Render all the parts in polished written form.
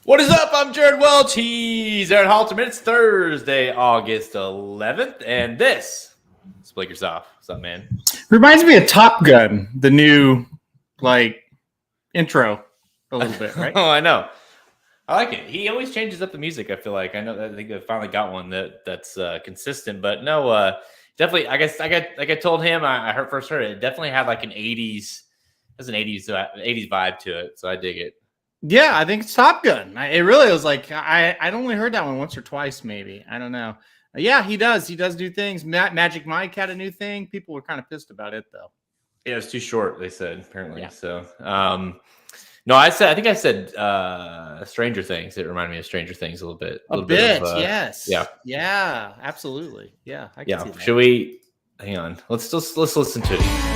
What is up? I'm Jared Welch. He's Aaron Halterman. It's Thursday, August 11th, and this is Blakers Off. What's up, man? Reminds me of Top Gun, the new intro a little bit, right? Oh, I know. I like it. He always changes up the music. I feel like I think I finally got one that's consistent. But no, definitely. I guess I told him I first heard it. It definitely had like an '80s. There's an '80s vibe to it, so I dig it. Yeah, I think it's Top Gun. It really was like I'd only heard that one once or twice, maybe. I don't know. Yeah, he does. He does new things. Magic Mike had a new thing. People were kind of pissed about it, though. Yeah, it was too short. They said apparently. Yeah. So, no, I think I said Stranger Things. It reminded me of Stranger Things a little bit. A bit, yes. Yeah, absolutely. Yeah, I can see that. Should we? Hang on. Let's listen to it.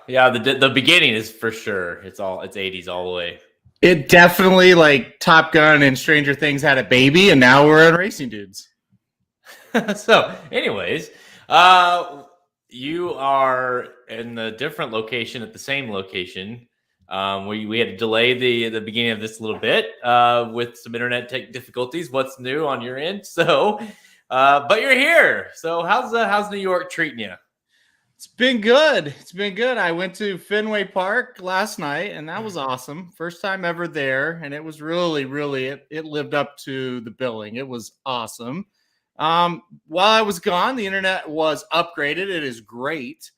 Yeah. The beginning is for sure. It's 80s all the way. It definitely, like Top Gun and Stranger Things had a baby, and now we're on Racing Dudes. So, anyways, you are in a different location at the same location. We had to delay the beginning of this a little bit with some internet tech difficulties. What's new on your end? So, but you're here. So, how's New York treating you? It's been good. It's been good. I went to Fenway Park last night, and that was awesome. First time ever there, and it was really, it lived up to the billing. It was awesome. While I was gone, the internet was upgraded. It is great.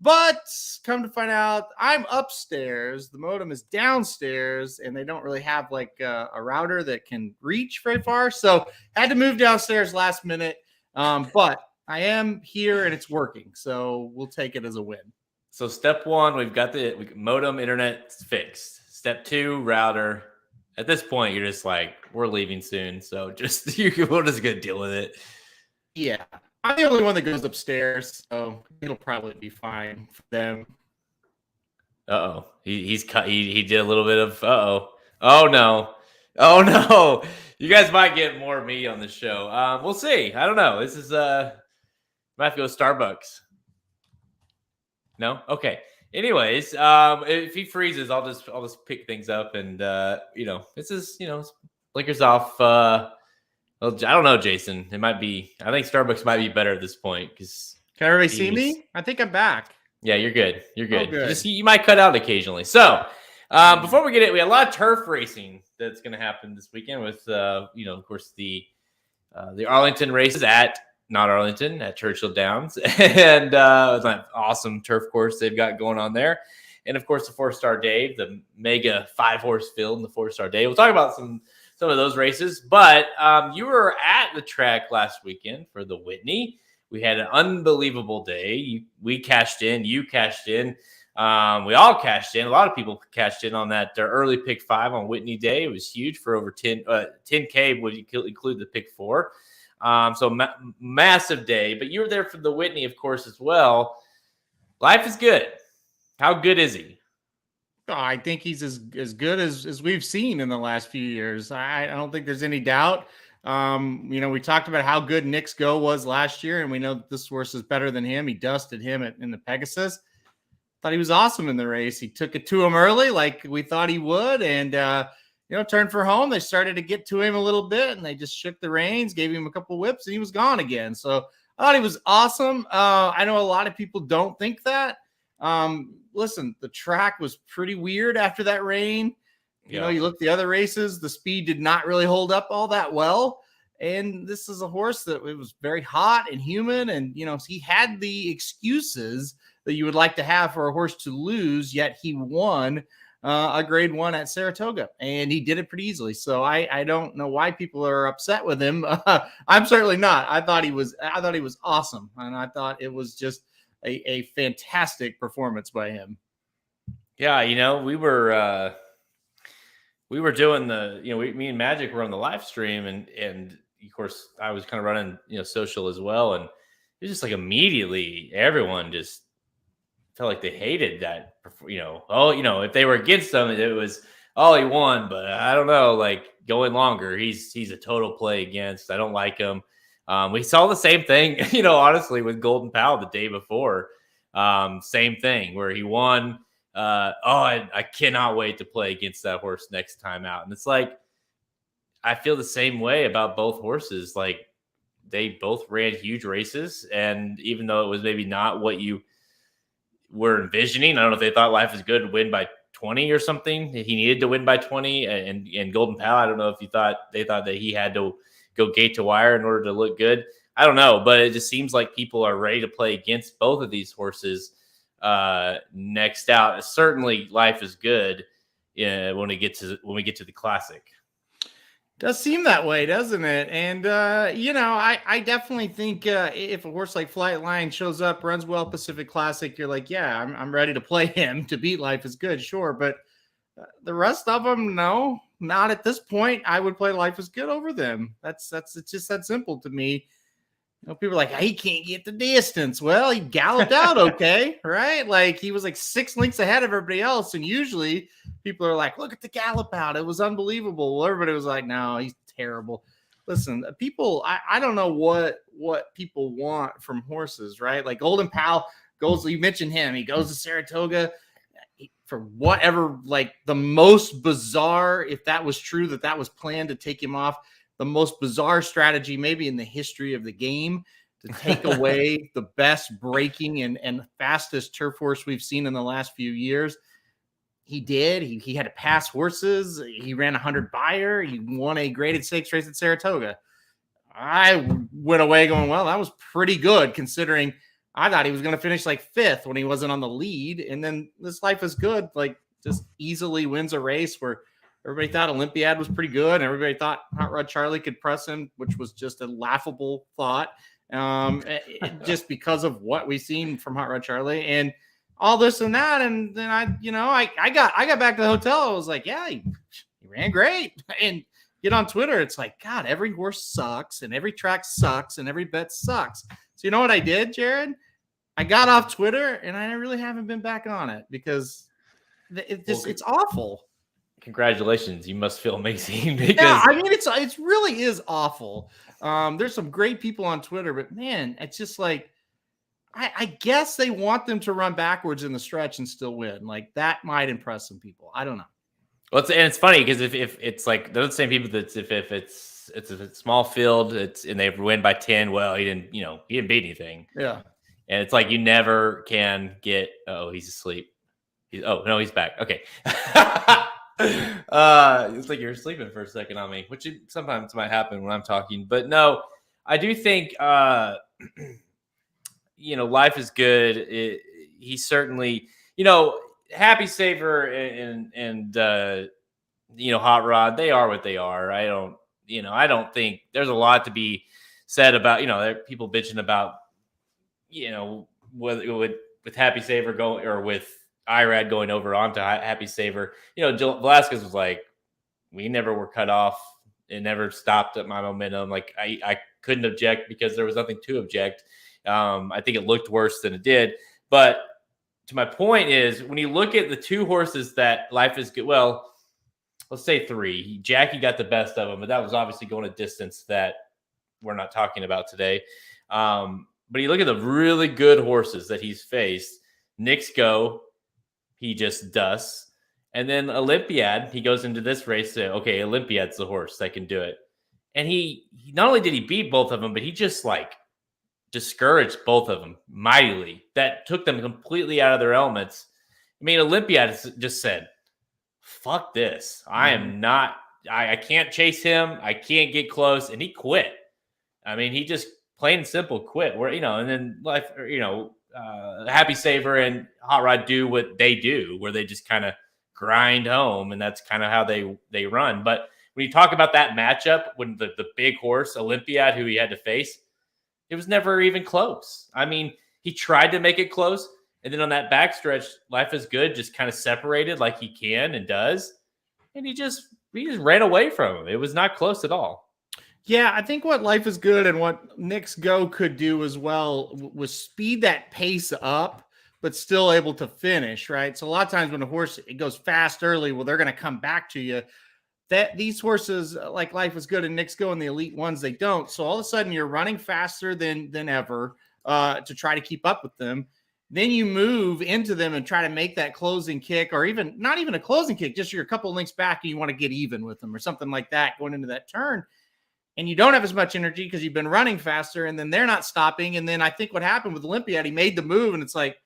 But come to find out, I'm upstairs. The modem is downstairs, and they don't really have like a router that can reach very far. So had to move downstairs last minute. But I am here and it's working, so we'll take it as a win. So step one, we've got the modem internet fixed. Step two, router. At this point, you're just like, we're leaving soon, so we'll just go deal with it. Yeah, I'm the only one that goes upstairs, so it'll probably be fine for them. He did a little bit of oh no, you guys might get more of me on the show. We'll see. I don't know. This is might have to go to Starbucks. No? Okay. Anyways, if he freezes, I'll just pick things up and this is, Lakers off. Well, I don't know, Jason. It might be. I think Starbucks might be better at this point because. Can everybody see me? I think I'm back. Yeah, you're good. You're good. Oh, good. You might cut out occasionally. So, before we get it, we had a lot of turf racing that's going to happen this weekend with, of course, the Arlington races at Churchill Downs. And it's an awesome turf course they've got going on there. And, of course, the Fourstardave, the mega 5-horse field in the Fourstardave. We'll talk about some of those races. But you were at the track last weekend for the Whitney. We had an unbelievable day. We cashed in. You cashed in. We all cashed in. A lot of people cashed in on that early pick 5 on Whitney Day. It was huge for over 10K would include the pick 4. So massive day, but you were there for the Whitney, of course, as well. Life is good. How good is he? Oh, I think he's as good as we've seen in the last few years. I don't think there's any doubt. We talked about how good Nick's Go was last year, and we know that this horse is better than him. He dusted him in the Pegasus. Thought he was awesome in the race. He took it to him early like we thought he would, and turned for home. They started to get to him a little bit, and they just shook the reins, gave him a couple whips, and he was gone again. So I thought he was awesome. I know a lot of people don't think that. Listen, the track was pretty weird after that rain. You look at the other races, the speed did not really hold up all that well. And this is a horse that it was very hot and humid, and he had the excuses that you would like to have for a horse to lose, yet he won a grade 1 at Saratoga, and he did it pretty easily. So I don't know why people are upset with him. I'm certainly not. I thought he was awesome, and I thought it was just a fantastic performance by him. Yeah, we were doing me and Magic were on the live stream, and of course I was kind of running social as well, and it was just like immediately everyone just felt like they hated that, if they were against them, it was oh, he won, but I don't know, like going longer, he's a total play against. I don't like him. We saw the same thing, honestly, with Golden Pal the day before. Same thing where he won. I cannot wait to play against that horse next time out. And it's like, I feel the same way about both horses. Like, they both ran huge races. And even though it was maybe not what you were envisioning, I don't know if they thought Life is Good would win by 20 or something. He needed to win by 20. And Golden Pal, I don't know if they thought that he had to go gate to wire in order to look good. I don't know, but it just seems like people are ready to play against both of these horses next out. Certainly Life is Good when we get to the Classic. Does seem that way, doesn't it? And, I definitely think if a horse like Flight Line shows up, runs well Pacific Classic, you're like, yeah, I'm ready to play him to beat Life is Good, sure. But the rest of them, no, not at this point. I would play Life is Good over them. It's just that simple to me. People are like, he can't get the distance. Well, he galloped out okay, right? Like, he was like 6 lengths ahead of everybody else. And usually people are like, look at the gallop out. It was unbelievable. Well, everybody was like, no, he's terrible. Listen, people, I don't know what people want from horses, right? Like Golden Pal goes, you mentioned him. He goes to Saratoga for whatever, like the most bizarre, if that was true, that was planned to take him off, the most bizarre strategy maybe in the history of the game to take away the best breaking and fastest turf horse we've seen in the last few years. He did. He had to pass horses. He ran 100 buyer. He won a graded stakes race at Saratoga. I went away going, well, that was pretty good considering I thought he was going to finish like 5th when he wasn't on the lead. And then this Life is Good, like just easily wins a race where everybody thought Olympiad was pretty good. And everybody thought Hot Rod Charlie could press him, which was just a laughable thought just because of what we've seen from Hot Rod Charlie and all this and that. And then I got back to the hotel. I was like, yeah, he ran great. And get on Twitter. It's like, God, every horse sucks and every track sucks and every bet sucks. So you know what I did, Jared? I got off Twitter and I really haven't been back on it because it's awful. Congratulations. You must feel amazing. Because yeah, I mean, it really is awful. There's some great people on Twitter, but man, it's just like, I guess they want them to run backwards in the stretch and still win. Like that might impress some people. I don't know. Well, it's funny because if it's like they're the same people that if it's a small field, and they win by 10, well, he didn't beat anything. Yeah. And it's like you never can get, he's asleep. He's back. Okay. It's like you're sleeping for a second on me, which sometimes might happen when I'm talking. But no, I do think Life is Good. He certainly, Happy Saver and Hot Rod, they are what they are. I don't think there's a lot to be said about, there are people bitching about, whether with Happy Saver going or with Irad going over onto Happy Saver. Velasquez was like, we never were cut off. It never stopped at my momentum. Like I couldn't object because there was nothing to object. I think it looked worse than it did. But to my point is, when you look at the two horses that Life is Good, well, let's say 3. Jackie got the best of them, but that was obviously going a distance that we're not talking about today. But you look at the really good horses that he's faced. Knicks Go, he just dusts. And then Olympiad, he goes into this race saying, okay, Olympiad's the horse that can do it. And he not only did he beat both of them, but he just discouraged both of them mightily. That took them completely out of their elements. I mean, Olympiad just said, fuck this. I am not, I can't chase him. I can't get close. And he quit. I mean, he just plain and simple quit where, and then Happy Saver and Hot Rod do what they do, where they just kind of grind home. And that's kind of how they run. But when you talk about that matchup, when the big horse Olympiad, who he had to face, it was never even close. I mean, he tried to make it close. And then on that backstretch, Life is Good just kind of separated like he can and does. And he just ran away from him. It was not close at all. Yeah, I think what Life is Good and what Knicks Go could do as well was speed that pace up, but still able to finish, right? So a lot of times when a horse, it goes fast early, well, they're going to come back to you. That these horses, like Life is Good and Knicks Go and the elite ones, they don't. So all of a sudden you're running faster than ever to try to keep up with them. Then you move into them and try to make that closing kick, or even not even a closing kick, just you're a couple of links back and you want to get even with them or something like that going into that turn. And you don't have as much energy because you've been running faster, and then they're not stopping. And then I think what happened with Olympiad, he made the move and it's like,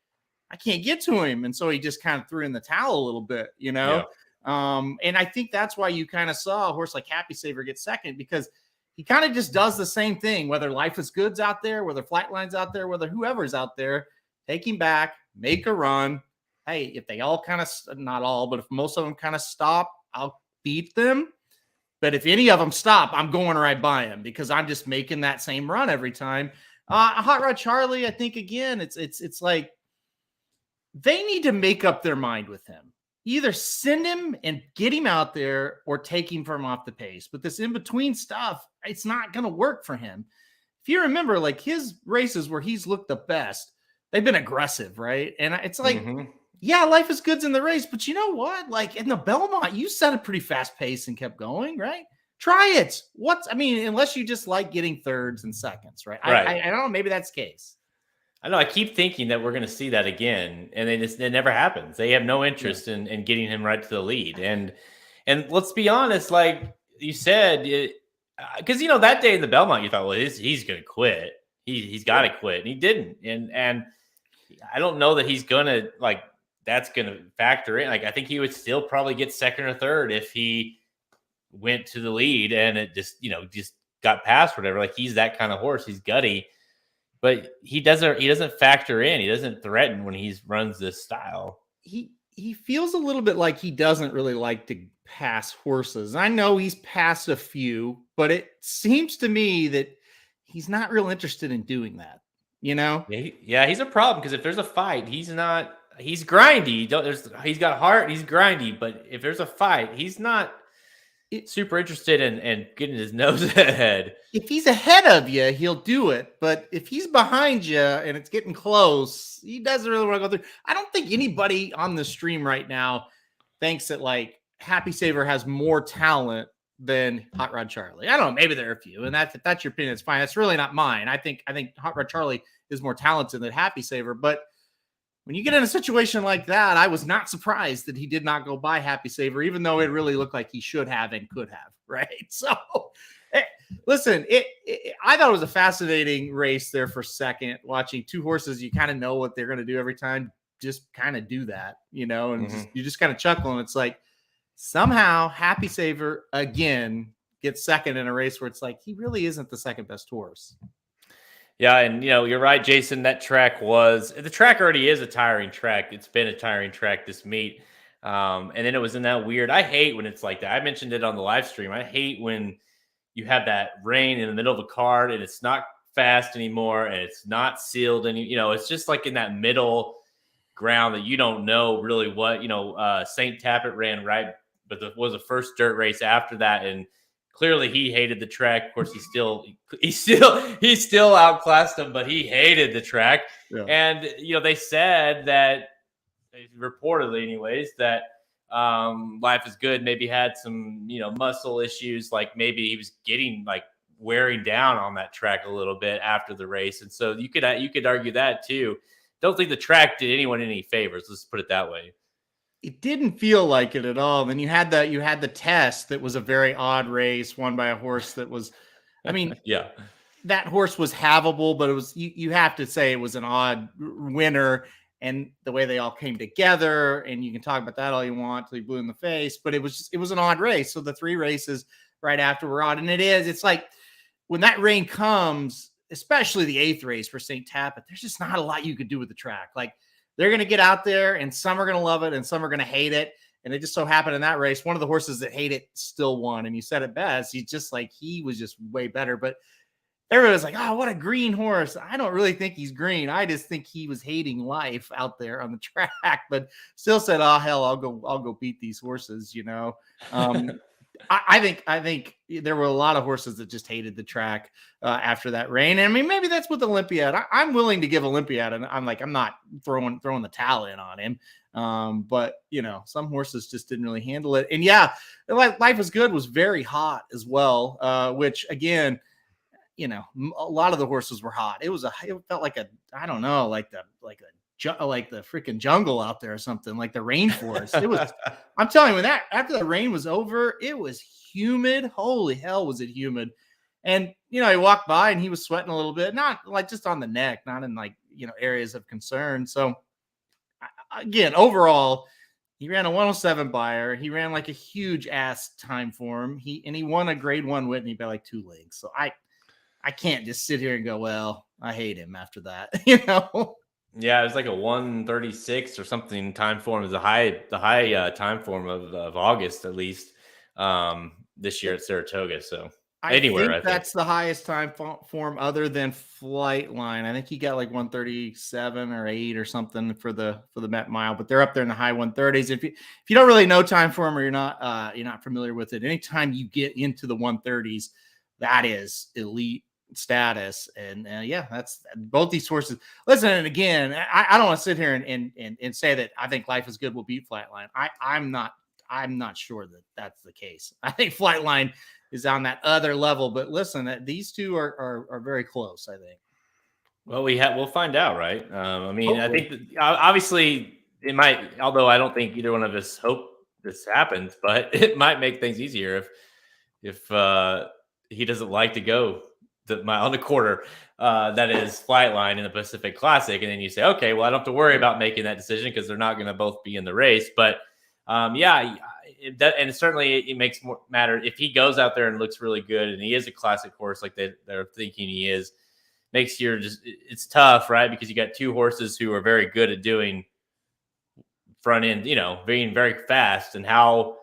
I can't get to him. And so he just kind of threw in the towel a little bit, Yeah. And I think that's why you kind of saw a horse like Happy Saver get second, because he kind of just does the same thing, whether Life is Good's out there, whether Flatline's out there, whether whoever's out there, take him back, make a run. Hey, if they all kind of, not all, but if most of them kind of stop, I'll beat them. But if any of them stop, I'm going right by him because I'm just making that same run every time. Hot Rod Charlie, I think, again, it's like they need to make up their mind with him. Either send him and get him out there or take him from off the pace. But this in-between stuff, it's not going to work for him. If you remember, like his races where he's looked the best, they've been aggressive, right? And it's like, yeah, Life is Good's in the race, but you know what? Like in the Belmont, you set a pretty fast pace and kept going, right? Try it. Unless you just like getting thirds and seconds, right? I don't know. Maybe that's the case. I know. I keep thinking that we're going to see that again, and it never happens. They have no interest in getting him right to the lead. And let's be honest, like you said, because that day in the Belmont, you thought, well, he's going to quit. He's got to quit, and he didn't. And I don't know that he's going to that's going to factor in. Like I think he would still probably get second or third if he went to the lead and it just got past whatever. Like he's that kind of horse. He's gutty. But he doesn't factor in. He doesn't threaten when he runs this style. He feels a little bit like he doesn't really like to pass horses. I know he's passed a few, but it seems to me that he's not real interested in doing that. Yeah, he's a problem because if there's a fight, he's grindy. He's got heart. He's grindy, but if there's a fight, he's not super interested in getting his nose ahead. If he's ahead of you, he'll do it. But if he's behind you and it's getting close, he doesn't really want to go through. I don't think anybody on the stream right now thinks that like Happy Saver has more talent than Hot Rod Charlie. I don't know. Maybe there are a few, and if that's your opinion, it's fine. That's really not mine. I think Hot Rod Charlie is more talented than Happy Saver. But when you get in a situation like that, I was not surprised that he did not go by Happy Saver, even though it really looked like he should have and could have, right? So, listen, I thought it was a fascinating race there for second, watching two horses. You kind of know what they're going to do every time. Just kind of do that, and you just kind of chuckle. And it's like somehow Happy Saver again gets second in a race where it's like he really isn't the second best horse. Yeah, and you're right, Jason. The track already is a tiring track. It's been a tiring track this meet. And then it was in that weird. I hate when it's like that. I mentioned it on the live stream. I hate when you have that rain in the middle of a card and it's not fast anymore and it's not sealed it's just like in that middle ground that you don't know really what. St. Tappet ran right, but was the first dirt race after that, and clearly he hated the track. Of course, he still outclassed him, but he hated the track. Yeah. And they said that, reportedly anyways, that Life is Good maybe had some muscle issues, like maybe he was getting like wearing down on that track a little bit after the race, and so you could argue that too. Don't think the track did anyone any favors. Let's put it that way. It didn't feel like it at all. Then you had the test that was a very odd race won by a horse that was, yeah, that horse was havable, but it was, you have to say it was an odd winner, and the way they all came together, and you can talk about that all you want till you blew in the face, but it was an odd race. So the three races right after were odd. And it's like when that rain comes, especially the eighth race for St. Tappet, there's just not a lot you could do with the track. Like, they're going to get out there and some are going to love it and some are going to hate it. And it just so happened in that race, one of the horses that hate it still won. And you said it best. He was just way better. But everybody was like, oh, what a green horse. I don't really think he's green. I just think he was hating life out there on the track, but still said, oh, hell, I'll go beat these horses, I think there were a lot of horses that just hated the track after that rain. And I mean, maybe that's with Olympiad. I'm willing to give Olympiad, and I'm not throwing the towel in on him. But some horses just didn't really handle it. And yeah, Life is Good was very hot as well, which again, a lot of the horses were hot. It felt like I don't know, like the freaking jungle out there or something, like the rainforest. It was, I'm telling you, after the rain was over, it was humid. Holy hell, was it humid. And, he walked by and he was sweating a little bit, not like just on the neck, not in areas of concern. So again, overall, he ran a 107 buyer. He ran like a huge ass time for him. He won a grade 1 Whitney by like 2 lengths. So I can't just sit here and go, well, I hate him after that, Yeah, it was like a 136 or something time form. Is the high time form of August, at least this year at Saratoga. So I think that's the highest time form other than Flightline. I think he got like 137 or 8 or something for the Met Mile, but they're up there in the high 130s. If you don't really know time form, or you're not familiar with it, anytime you get into the 130s, that is elite status. And yeah, that's both these horses. Listen, and again, I don't want to sit here and say that I think Life is Good will beat Flightline. I'm not sure that that's the case. I think Flightline is on that other level, but listen, these two are very close, I think. Well, we'll find out, right? I mean, hopefully. I think that, obviously it might, although I don't think either one of us hope this happens, but it might make things easier if he doesn't like to go the mile and a quarter that is Flightline in the Pacific Classic, and then you say, okay, well, I don't have to worry about making that decision because they're not going to both be in the race. But yeah, and certainly it makes more matter if he goes out there and looks really good, and he is a classic horse like they're thinking he is. Makes it's tough, right? Because you got two horses who are very good at doing front end, being very fast, and how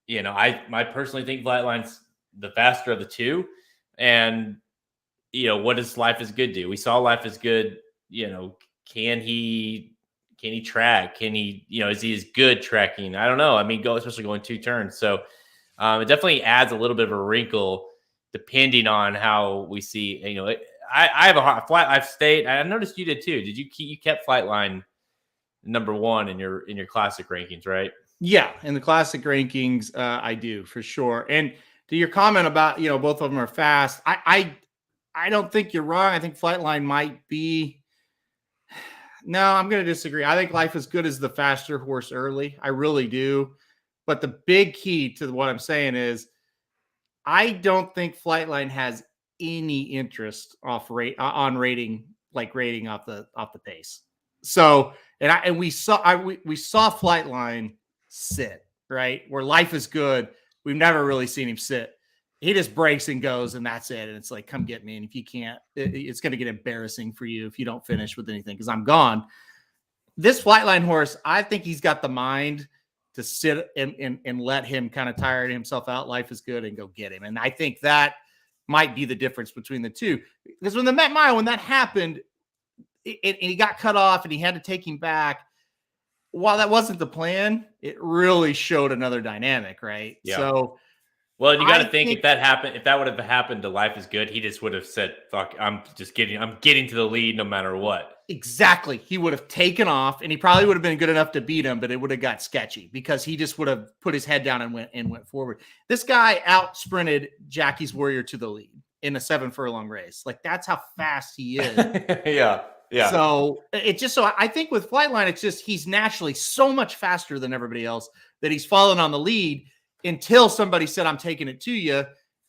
I personally think Flightline's the faster of the two, and what does Life is Good do? We saw Life is Good. Can he track? Can he, is he as good tracking? I don't know. I mean, especially going 2 turns. So it definitely adds a little bit of a wrinkle depending on how we see. I have a flight. I noticed you did too. Did you kept Flightline number 1 in your classic rankings, right? Yeah, in the classic rankings, I do for sure. And to your comment about both of them are fast, I don't think you're wrong. I think Flightline might be. No, I'm going to disagree. I think Life is Good is the faster horse early. I really do. But the big key to what I'm saying is I don't think Flightline has any interest on rating off the pace. So, we saw Flightline sit, right? Where Life is Good, we've never really seen him sit. He just breaks and goes, and that's it. And it's like, come get me. And if you can't, it's going to get embarrassing for you if you don't finish with anything, because I'm gone. This Flightline horse, I think he's got the mind to sit and let him kind of tire himself out. Life is Good, and go get him. And I think that might be the difference between the two. Because when the Met Mile, when that happened, and he got cut off and he had to take him back, while that wasn't the plan, it really showed another dynamic, right? Yeah. So, well, you got to think if that would have happened to Life is Good, he just would have said, "Fuck, I'm getting to the lead no matter what." Exactly. He would have taken off, and he probably would have been good enough to beat him, but it would have got sketchy because he just would have put his head down and went forward. This guy out sprinted Jackie's Warrior to the lead in a 7 furlong race. Like, that's how fast he is. Yeah. Yeah. So I think with Flightline, it's just he's naturally so much faster than everybody else that he's fallen on the lead until somebody said, "I'm taking it to you."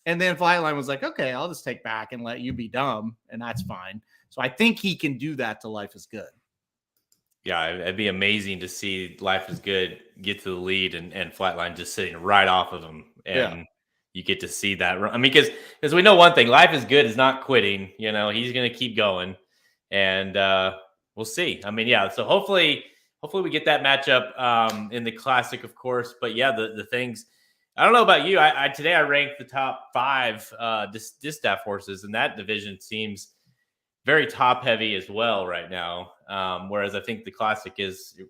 And then Flightline was like, "Okay, I'll just take back and let you be dumb." And that's fine. So I think he can do that to Life is Good. Yeah, it'd be amazing to see Life is Good get to the lead and Flightline just sitting right off of him. And you get to see that. I mean, because we know one thing, Life is Good is not quitting. He's going to keep going. And we'll see. I mean, yeah. So hopefully we get that matchup in the Classic, of course. But yeah, the things. I don't know about you. Today I ranked the top 5 Distaff horses, and that division seems very top heavy as well right now. Whereas I think the Classic is,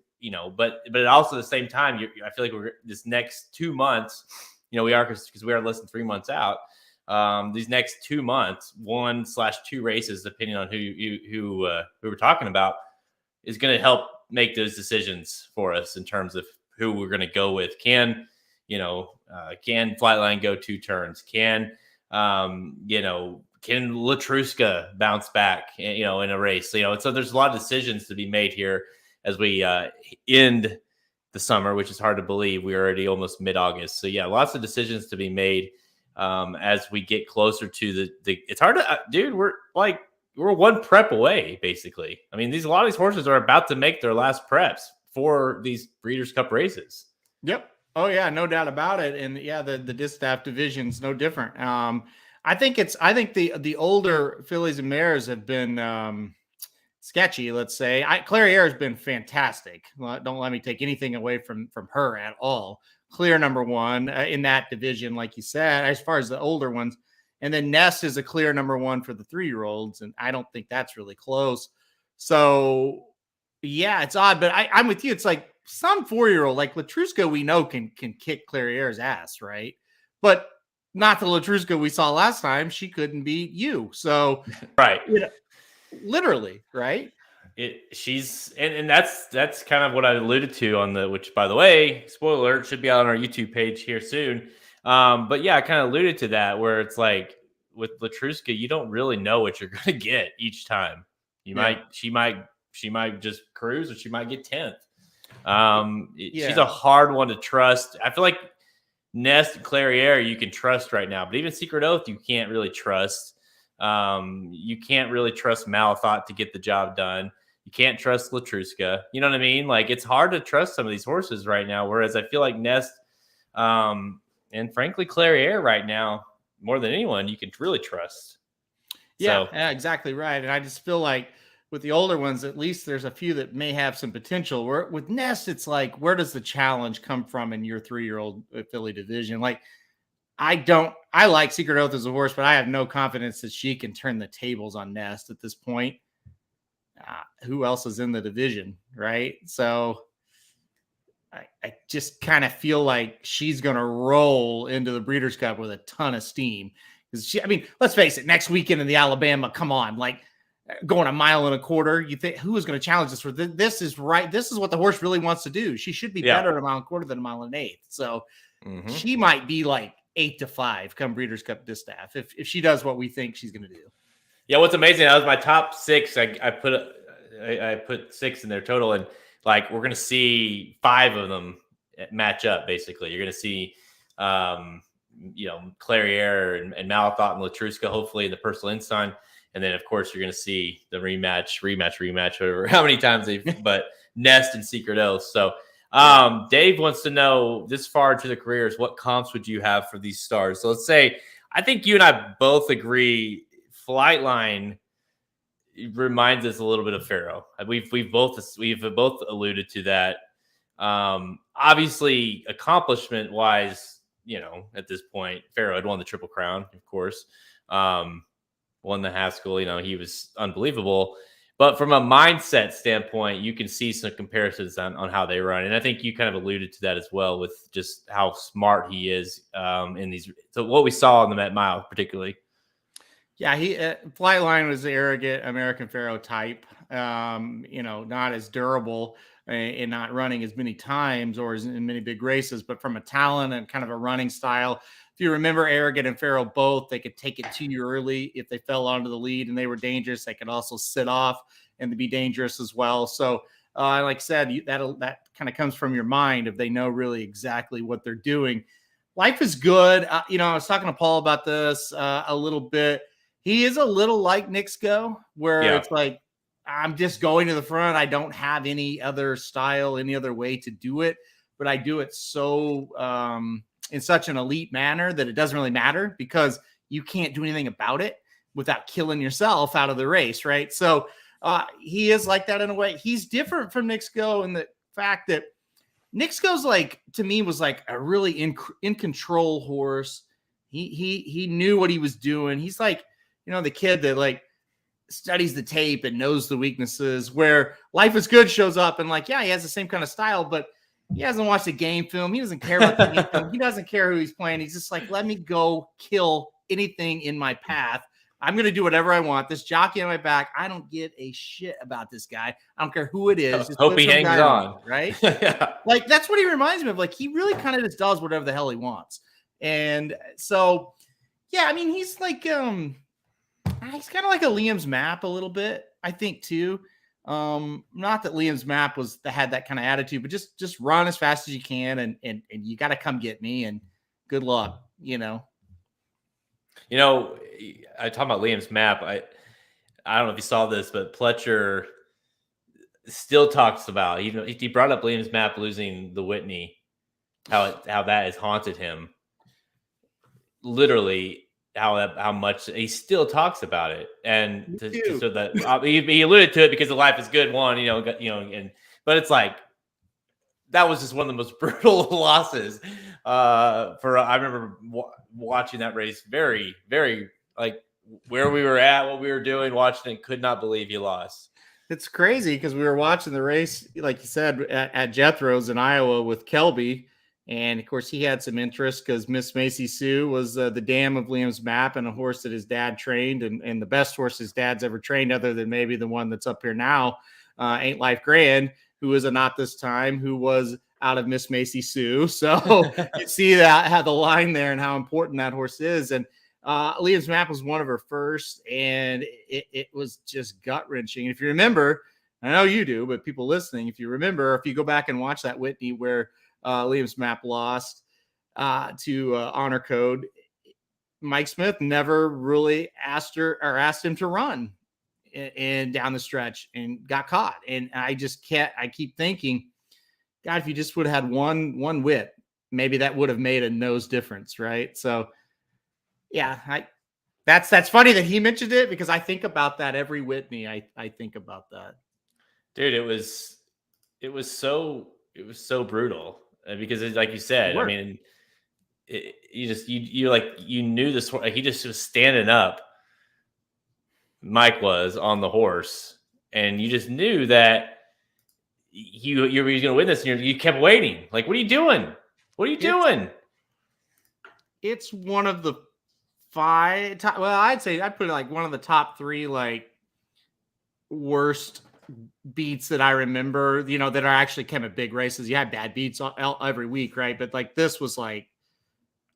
but also at the same time, I feel like we're this next 2 months we are because we are less than 3 months out. These next 2 months, 1/2 races, depending on who we're talking about, is going to help make those decisions for us in terms of who we're going to go with. Can Flightline go 2 turns? Can Latruska bounce back, in a race? So there's a lot of decisions to be made here as we end the summer, which is hard to believe. We're already almost mid-August. So yeah, lots of decisions to be made as we get closer to the it's hard to, dude, we're 1 prep away, basically. I mean, a lot of these horses are about to make their last preps for these Breeders' Cup races. Yep. Oh yeah, no doubt about it. And yeah, the Distaff division's no different. I think the older fillies and mares have been sketchy, let's say. Clairiere has been fantastic. Don't let me take anything away from her at all. Clear number 1 in that division, like you said, as far as the older ones. And then Nest is a clear number 1 for the 3-year-olds. And I don't think that's really close. So yeah, it's odd, but I'm with you. It's like some 4-year-old like Latruska, we know can kick Clairiere's ass, right? But not the Latruska we saw last time. She couldn't beat you. So right. Literally, right? She's that's kind of what I alluded to which, by the way, spoiler alert, should be out on our YouTube page here soon. But yeah, I kind of alluded to that, where it's like with Latruska, you don't really know what you're going to get each time. She might just cruise, or she might get 10th. She's a hard one to trust. I feel like Nest and Clairiere you can trust right now, but even Secret Oath you can't really trust. You can't really trust Malathot to get the job done. You can't trust Latruska. You know what I mean? Like, it's hard to trust some of these horses right now. Whereas I feel like Nest, and frankly Clairiere right now, more than anyone, you can really trust. Yeah, exactly right. And I just feel like with the older ones, at least there's a few that may have some potential. Where with Nest, it's like, where does the challenge come from in your 3-year-old filly division? Like, I like Secret Oath as a horse, but I have no confidence that she can turn the tables on Nest at this point. Who else is in the division, right? So I just kind of feel like she's going to roll into the Breeders' Cup with a ton of steam. Because let's face it, next weekend in the Alabama, come on, like going 1.25 miles, you think, who is going to challenge this for? This is right. This is what the horse really wants to do. She should be better at 1.25 miles than 1 1/8. So she might be like 8-5 come Breeders' Cup Distaff if she does what we think she's going to do. Yeah, what's amazing, that was my top 6. I put 6 in there total, and like we're going to see 5 of them match up. Basically, you're going to see Clairiere and Malathot and Latruska, hopefully in the Personal Ensign, and then of course you're going to see the rematch, whatever, how many times but Nest and Secret Oath. So Dave wants to know, this far into the careers, what comps would you have for these stars? So let's say, I think you and I both agree Flightline reminds us a little bit of Pharaoh. We've both alluded to that. Obviously, accomplishment wise, at this point, Pharaoh had won the Triple Crown, of course. Won the Haskell. He was unbelievable. But from a mindset standpoint, you can see some comparisons on how they run. And I think you kind of alluded to that as well, with just how smart he is in these. So what we saw in the Met Mile, particularly. Yeah, Flightline was the arrogant American Pharaoh type. Not as durable and not running as many times or as in many big races, but from a talent and kind of a running style. If you remember, Arrogant and Pharaoh both, they could take it to you early if they fell onto the lead and they were dangerous. They could also sit off and be dangerous as well. So, like I said, that kind of comes from your mind if they know really exactly what they're doing. Life is good. I was talking to Paul about this a little bit. He is a little like Nick's Go, where it's like, I'm just going to the front. I don't have any other style, any other way to do it, but I do it so in such an elite manner that it doesn't really matter, because you can't do anything about it without killing yourself out of the race, right? So he is like that in a way. He's different from Nick's Go in the fact that Nick's Go's to me was like a really in control horse. He knew what he was doing. He's like, the kid that studies the tape and knows the weaknesses, where Life is Good shows up and he has the same kind of style, but He hasn't watched the game film. He doesn't care about the game film. He doesn't care who he's playing. He's just like, let me go kill anything in my path. I'm going to do whatever I want. This jockey on my back, I don't give a shit about this guy. I don't care who it is. Just hope he hangs on. Right? Yeah. Like, that's what he reminds me of. Like, he really kind of just does whatever the hell he wants. And so, yeah, I mean, he's like, he's kind of like a Liam's Map a little bit, I think, too. Not that Liam's Map had that kind of attitude, but just run as fast as you can, and you got to come get me, and good luck, You know, I talk about Liam's Map. I don't know if you saw this, but Pletcher still talks about, he brought up Liam's Map losing the Whitney, how that has haunted him. Literally, how much he still talks about it, and so that he alluded to it because the Life is Good one, but it's like that was just one of the most brutal losses. I remember watching that race very, very, like, where we were at, what we were doing, watching it, could not believe he lost. It's crazy because we were watching the race, like you said, at Jethro's in Iowa with Kelby. And, of course, he had some interest because Miss Macy Sue was the dam of Liam's Map and a horse that his dad trained, and the best horse his dad's ever trained, other than maybe the one that's up here now, Ain't Life Grand, who was a Not This Time, who was out of Miss Macy Sue. So you see that, had the line there and how important that horse is. And Liam's Map was one of her first, and it was just gut-wrenching. If you remember, I know you do, but people listening, if you remember, if you go back and watch that Whitney where Liam's Map lost to Honor Code, Mike Smith never really asked him to run and down the stretch, and got caught. And I keep thinking, God, if you just would have had one whip, maybe that would have made a nose difference, right? So yeah, that's funny that he mentioned it, because I think about that every Whitney. I think about that. Dude, it was so brutal. Because like you said, I mean, you knew this. Like, he just was standing up. Mike was on the horse, and you just knew that you were going to win this, and you kept waiting. Like, what are you doing? What are you doing? It's one of the 5. I'd say I'd put it like one of the top 3 like worst beats that I remember, that are actually kind of big races. You had bad beats every week, right? But like, this was like,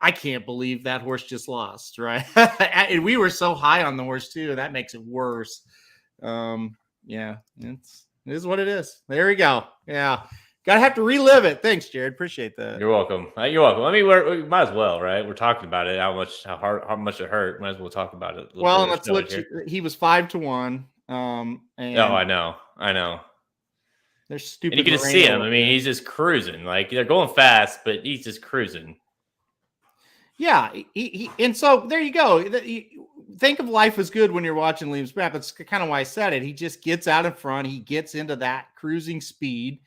I can't believe that horse just lost, right? And we were so high on the horse too. That makes it worse. Yeah, it is what it is. There we go. Yeah. Gotta have to relive it. Thanks, Jared. Appreciate that. You're welcome. You're welcome. I mean, we might as well, right? We're talking about it. How much it hurt. Might as well talk about it. Well, let's look. He was 5-1. And I know. They're stupid. And you can just see him. I mean, he's just cruising. Like, they're going fast, but he's just cruising. Yeah, and so there you go. Think of Life is Good when you're watching Liam's Map. That's kind of why I said it. He just gets out in front. He gets into that cruising speed.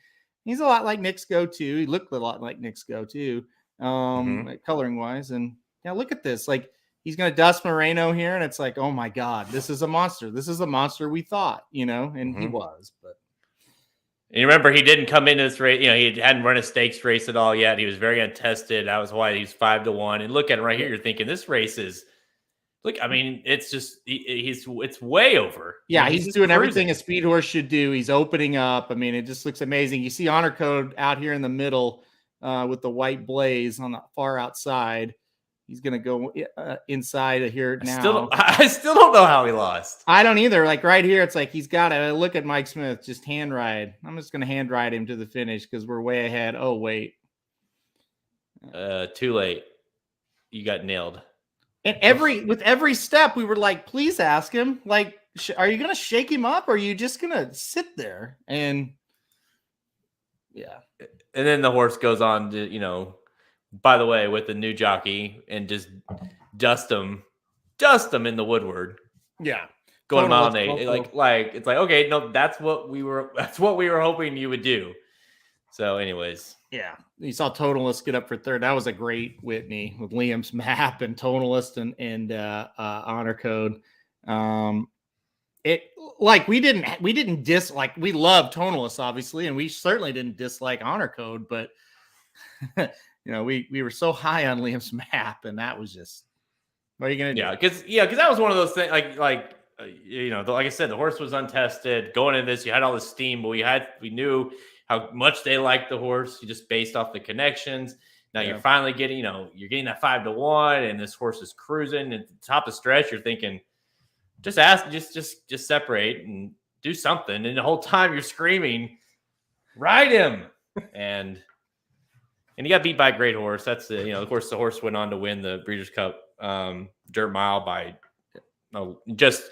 He's a lot like Nick's Go-To. He looked a lot like Nick's Go-To, like coloring wise. And yeah, look at this. Like, he's going to dust Moreno here, and it's like, oh my God, this is a monster. This is a monster we thought, and he was. But and you remember, he didn't come into this race. He hadn't run a stakes race at all yet. He was very untested. That was why he's 5-1. And look at him right here. You're thinking, this race is. Look, I mean, it's just it's way over. Yeah, he's doing everything a speed horse should do. He's opening up. I mean, it just looks amazing. You see Honor Code out here in the middle with the white blaze on the far outside. He's going to go inside of here now. I still don't know how he lost. I don't either. Like, right here, it's like he's got to look at Mike Smith, just hand ride. I'm just going to hand ride him to the finish because we're way ahead. Oh, wait. Too late. You got nailed. And with every step, we were like, please ask him, like, are you going to shake him up, or are you just going to sit there? And yeah. And then the horse goes on to, by the way, with the new jockey, and just dust him in the Woodward. Yeah. Going a mile an 8. Like it's like, okay, no, that's what we were hoping you would do. So anyways. Yeah. You saw Tonalist get up for third. That was a great Whitney with Liam's Map and Tonalist and Honor Code. we didn't dislike. We love Tonalist, obviously, and we certainly didn't dislike Honor Code, but we were so high on Liam's map, and that was just, what are you gonna do? Because that was one of those things. Like I said, the horse was untested going into this. You had all the steam, but we knew how much they liked the horse. You just based off the connections. Now you're finally getting, you're getting that 5-1, and this horse is cruising at the top of the stretch. You're thinking, just separate and do something. And the whole time you're screaming, ride him. And he got beat by a great horse. That's of course, the horse went on to win the Breeders' Cup Dirt Mile by just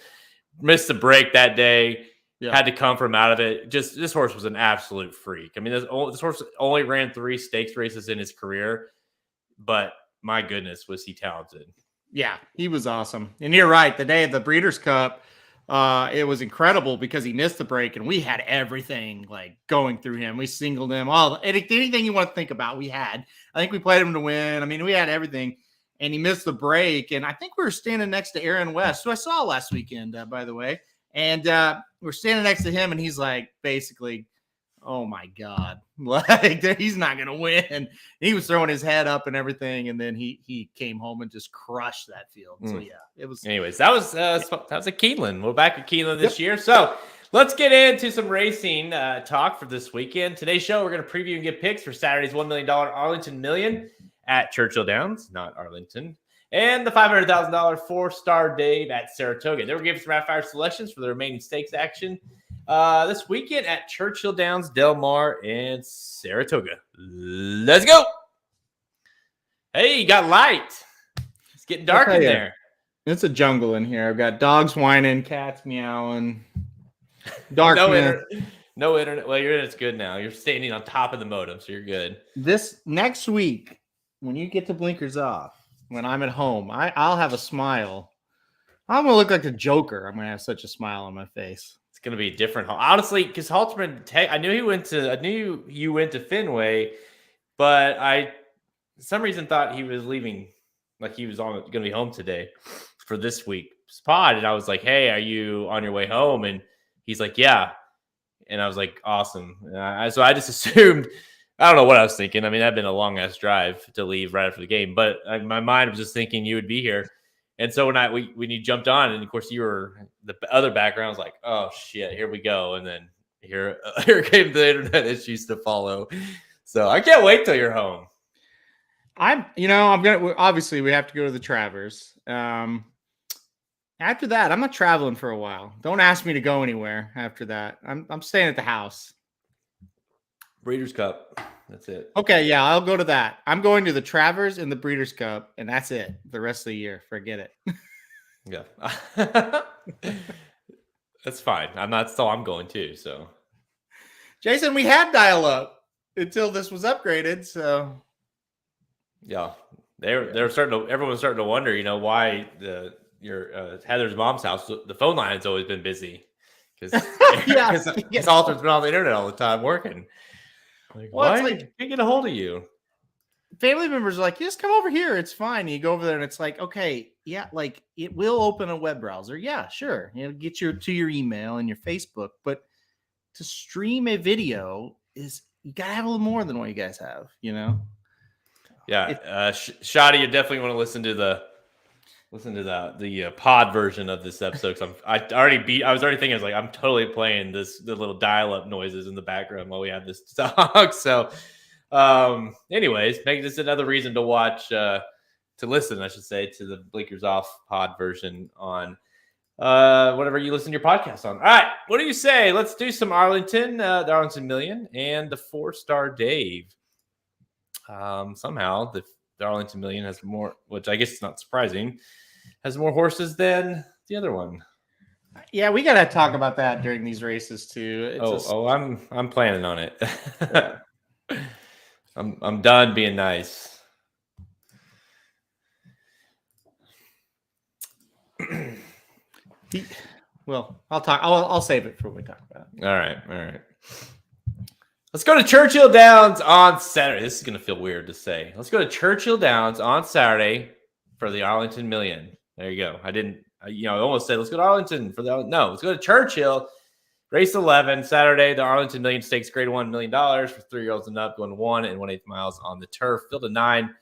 missed the break that day. Yeah. Had to come from out of it. Just this horse was an absolute freak. I mean, this horse only ran 3 stakes races in his career, but my goodness, was he talented. Yeah, he was awesome. And you're right. The day of the Breeders' Cup, it was incredible because he missed the break, and we had everything like going through him. We singled him, anything you want to think about, we had. I think we played him to win. I mean, we had everything, and he missed the break. And I think we were standing next to Aaron West, who I saw last weekend, by the way. And we're standing next to him, and he's like, basically, oh my God, like he's not gonna win. He was throwing his head up and everything, and then he came home and just crushed that field. So yeah, it was. Anyways, that was a Keeneland. We're back at Keeneland this year, so let's get into some racing talk for this weekend. Today's show, we're gonna preview and get picks for Saturday's $1 million Arlington Million at Churchill Downs, not Arlington. And the $500,000 Fourstardave at Saratoga. Then we're giving some rapid fire selections for the remaining stakes action this weekend at Churchill Downs, Del Mar, and Saratoga. Let's go. Hey, you got light. It's getting dark in there. It's a jungle in here. I've got dogs whining, cats meowing, darkness. No internet. Well, your internet's good now. You're standing on top of the modem, so you're good. This next week, when you get the blinkers off, when I'm at home, I'll have a smile. I'm going to look like the Joker. I'm going to have such a smile on my face. It's going to be different. Honestly, because Halterman, I knew you went to Fenway, but I, for some reason, thought he was leaving, like he was going to be home today for this week's pod. And I was like, hey, are you on your way home? And he's like, yeah. And I was like, awesome. So I just assumed, I don't know what I was thinking. I mean, that'd been a long ass drive to leave right after the game, but my mind was just thinking you would be here. And so when you jumped on, and of course you were the other background, I was like, oh shit, here we go. And then here came the internet issues to follow. So I can't wait till you're home. Obviously we have to go to the Travers. After that, I'm not traveling for a while. Don't ask me to go anywhere after that. I'm staying at the house. Breeders' Cup. That's it. Okay, yeah, I'll go to that. I'm going to the Travers and the Breeders' Cup, and that's it. The rest of the year, forget it. Yeah. That's fine. I'm going too, so. Jason, we had dial-up until this was upgraded, so. Yeah. Everyone's starting to wonder, why your Heather's mom's house, the phone line has always been busy. Because Halter's been on the internet all the time working. Like, why can't get a hold of you? Family members are like, just come over here. It's fine. You go over there and it's like, okay, yeah, like it will open a web browser. Yeah, sure. Get to your email and your Facebook. But to stream a video you got to have a little more than what you guys have, Yeah. Shotty, you definitely want to listen to the pod version of this episode. I was already thinking, I'm totally playing the little dial-up noises in the background while we have this talk. So, anyways, make this another reason to watch, to listen, I should say, to the Blinkers Off pod version on whatever you listen to your podcast on. All right, what do you say? Let's do some Arlington, the Arlington Million, and the Fourstardave. Somehow the Arlington Million has more, which I guess is not surprising, has more horses than the other one. Yeah, we gotta talk about that during these races too. I'm planning on it. I'm done being nice. Well, I'll save it for when we talk about it. All right. Let's go to Churchill Downs on Saturday. This is going to feel weird to say. Let's go to Churchill Downs on Saturday for the Arlington Million. There you go. I I almost said let's go to Arlington for that. No, let's go to Churchill. Race 11 Saturday, the Arlington Million Stakes, grade $1 million for 3-year-olds and up, going 1 1/8 miles on the turf. Field of 9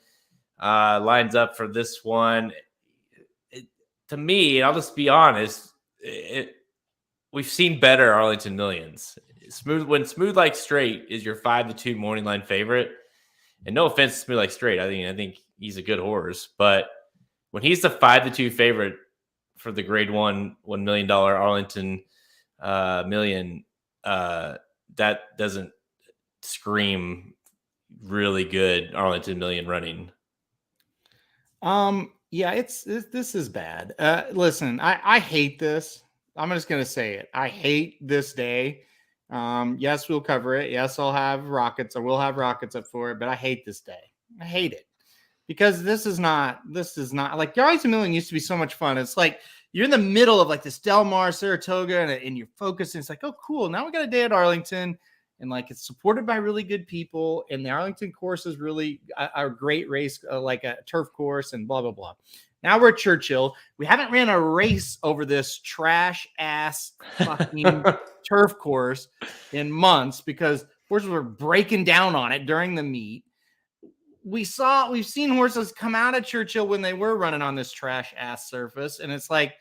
lines up for this one. To me, I'll just be honest, we've seen better Arlington Millions. Smooth Like Straight is your 5-2 morning line favorite. And no offense to Smooth Like Straight, I think he's a good horse, but when he's the 5-2 favorite for the grade $1 million Arlington Million, that doesn't scream really good Arlington Million running. Yeah, this is bad. Listen, I hate this. I'm just gonna say it. I hate this day. Yes, we'll cover it. Yes, I'll have rockets. I will have rockets up for it, but I hate this day. I hate it because this is not like the Arlington Million used to be so much fun. It's like you're in the middle of like this Del Mar, Saratoga, and you're focusing. It's like, oh, cool. Now we got a day at Arlington, and like it's supported by really good people. And the Arlington course is really a great race, like a turf course, and blah blah blah. Now we're at Churchill. We haven't ran a race over this trash ass fucking turf course in months because horses were breaking down on it during the meet. We've seen horses come out of Churchill when they were running on this trash ass surface, and it's like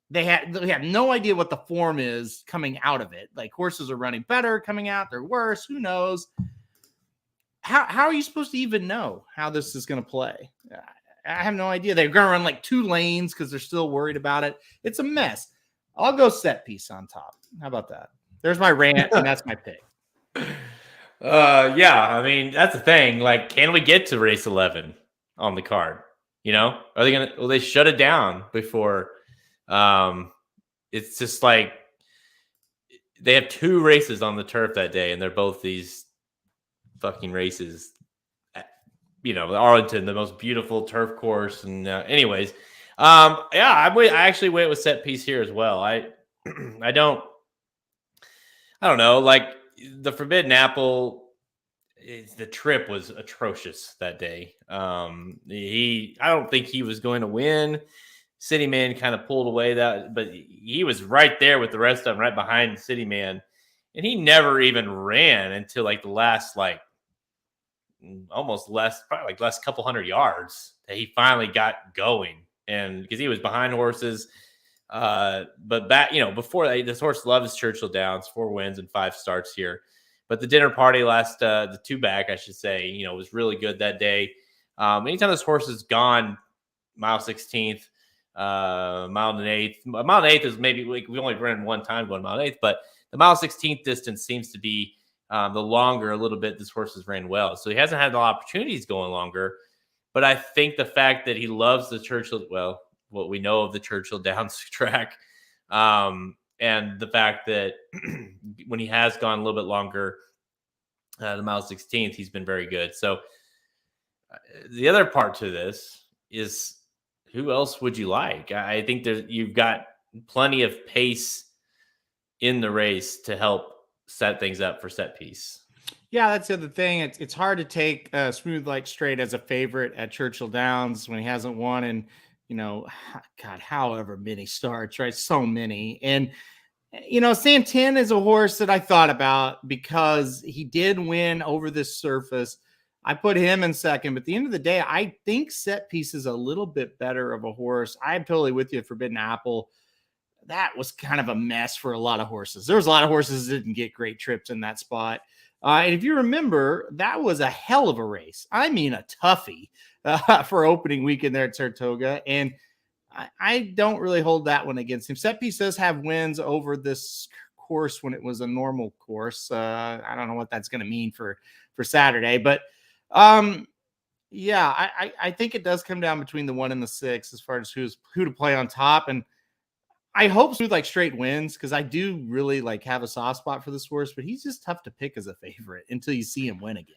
they have no idea what the form is coming out of it. Like horses are running better coming out, they're worse. Who knows? How are you supposed to even know how this is going to play? I have no idea. They're going to run like 2 lanes because they're still worried about it. It's a mess. I'll go set piece on top. How about that? There's my rant, and that's my pick. Yeah, I mean, that's the thing. Like, can we get to race 11 on the card? Are they will they shut it down before? It's just like they have 2 races on the turf that day, and they're both these fucking races. Arlington, the most beautiful turf course. And anyways, I actually went with set piece here as well. I don't know. Like the Forbidden Apple, the trip was atrocious that day. I don't think he was going to win. City Man kind of pulled away but he was right there with the rest of them, right behind City Man, and he never even ran until like the last last couple hundred yards that he finally got going, and because he was behind horses. But back, before that, this horse loves Churchill Downs, 4 wins and 5 starts here. But the dinner party the 2 back, I should say, was really good that day. Anytime this horse has gone mile 16th, mile and eighth. Mile and eighth is maybe we only ran one time going mile and eighth, but the mile 16th distance seems to be the longer a little bit. This horse has ran well, so he hasn't had the opportunities going longer. But I think the fact that he loves the Churchill, what we know of the Churchill Downs track, and the fact that when he has gone a little bit longer, the mile 16th, he's been very good. So the other part to this is, who else would you like? I think you've got plenty of pace in the race to help set things up for set piece. Yeah, that's the other thing. It's hard to take Smooth Like Straight as a favorite at Churchill Downs when he hasn't won in, God, however many starts, right? So many. And, Santin is a horse that I thought about because he did win over this surface. I put him in second, but at the end of the day, I think set piece is a little bit better of a horse. I'm totally with you. Forbidden Apple, that was kind of a mess for a lot of horses. There was a lot of horses that didn't get great trips in that spot. And if you remember, that was a hell of a race. I mean, a toughie for opening weekend there at Saratoga. And I don't really hold that one against him. Set piece does have wins over this course when it was a normal course. I don't know what that's going to mean for Saturday, but yeah, I think it does come down between the 1 and the 6 as far as who to play on top. And I hope Smooth Like Straight wins because I do really have a soft spot for this horse, but he's just tough to pick as a favorite until you see him win again.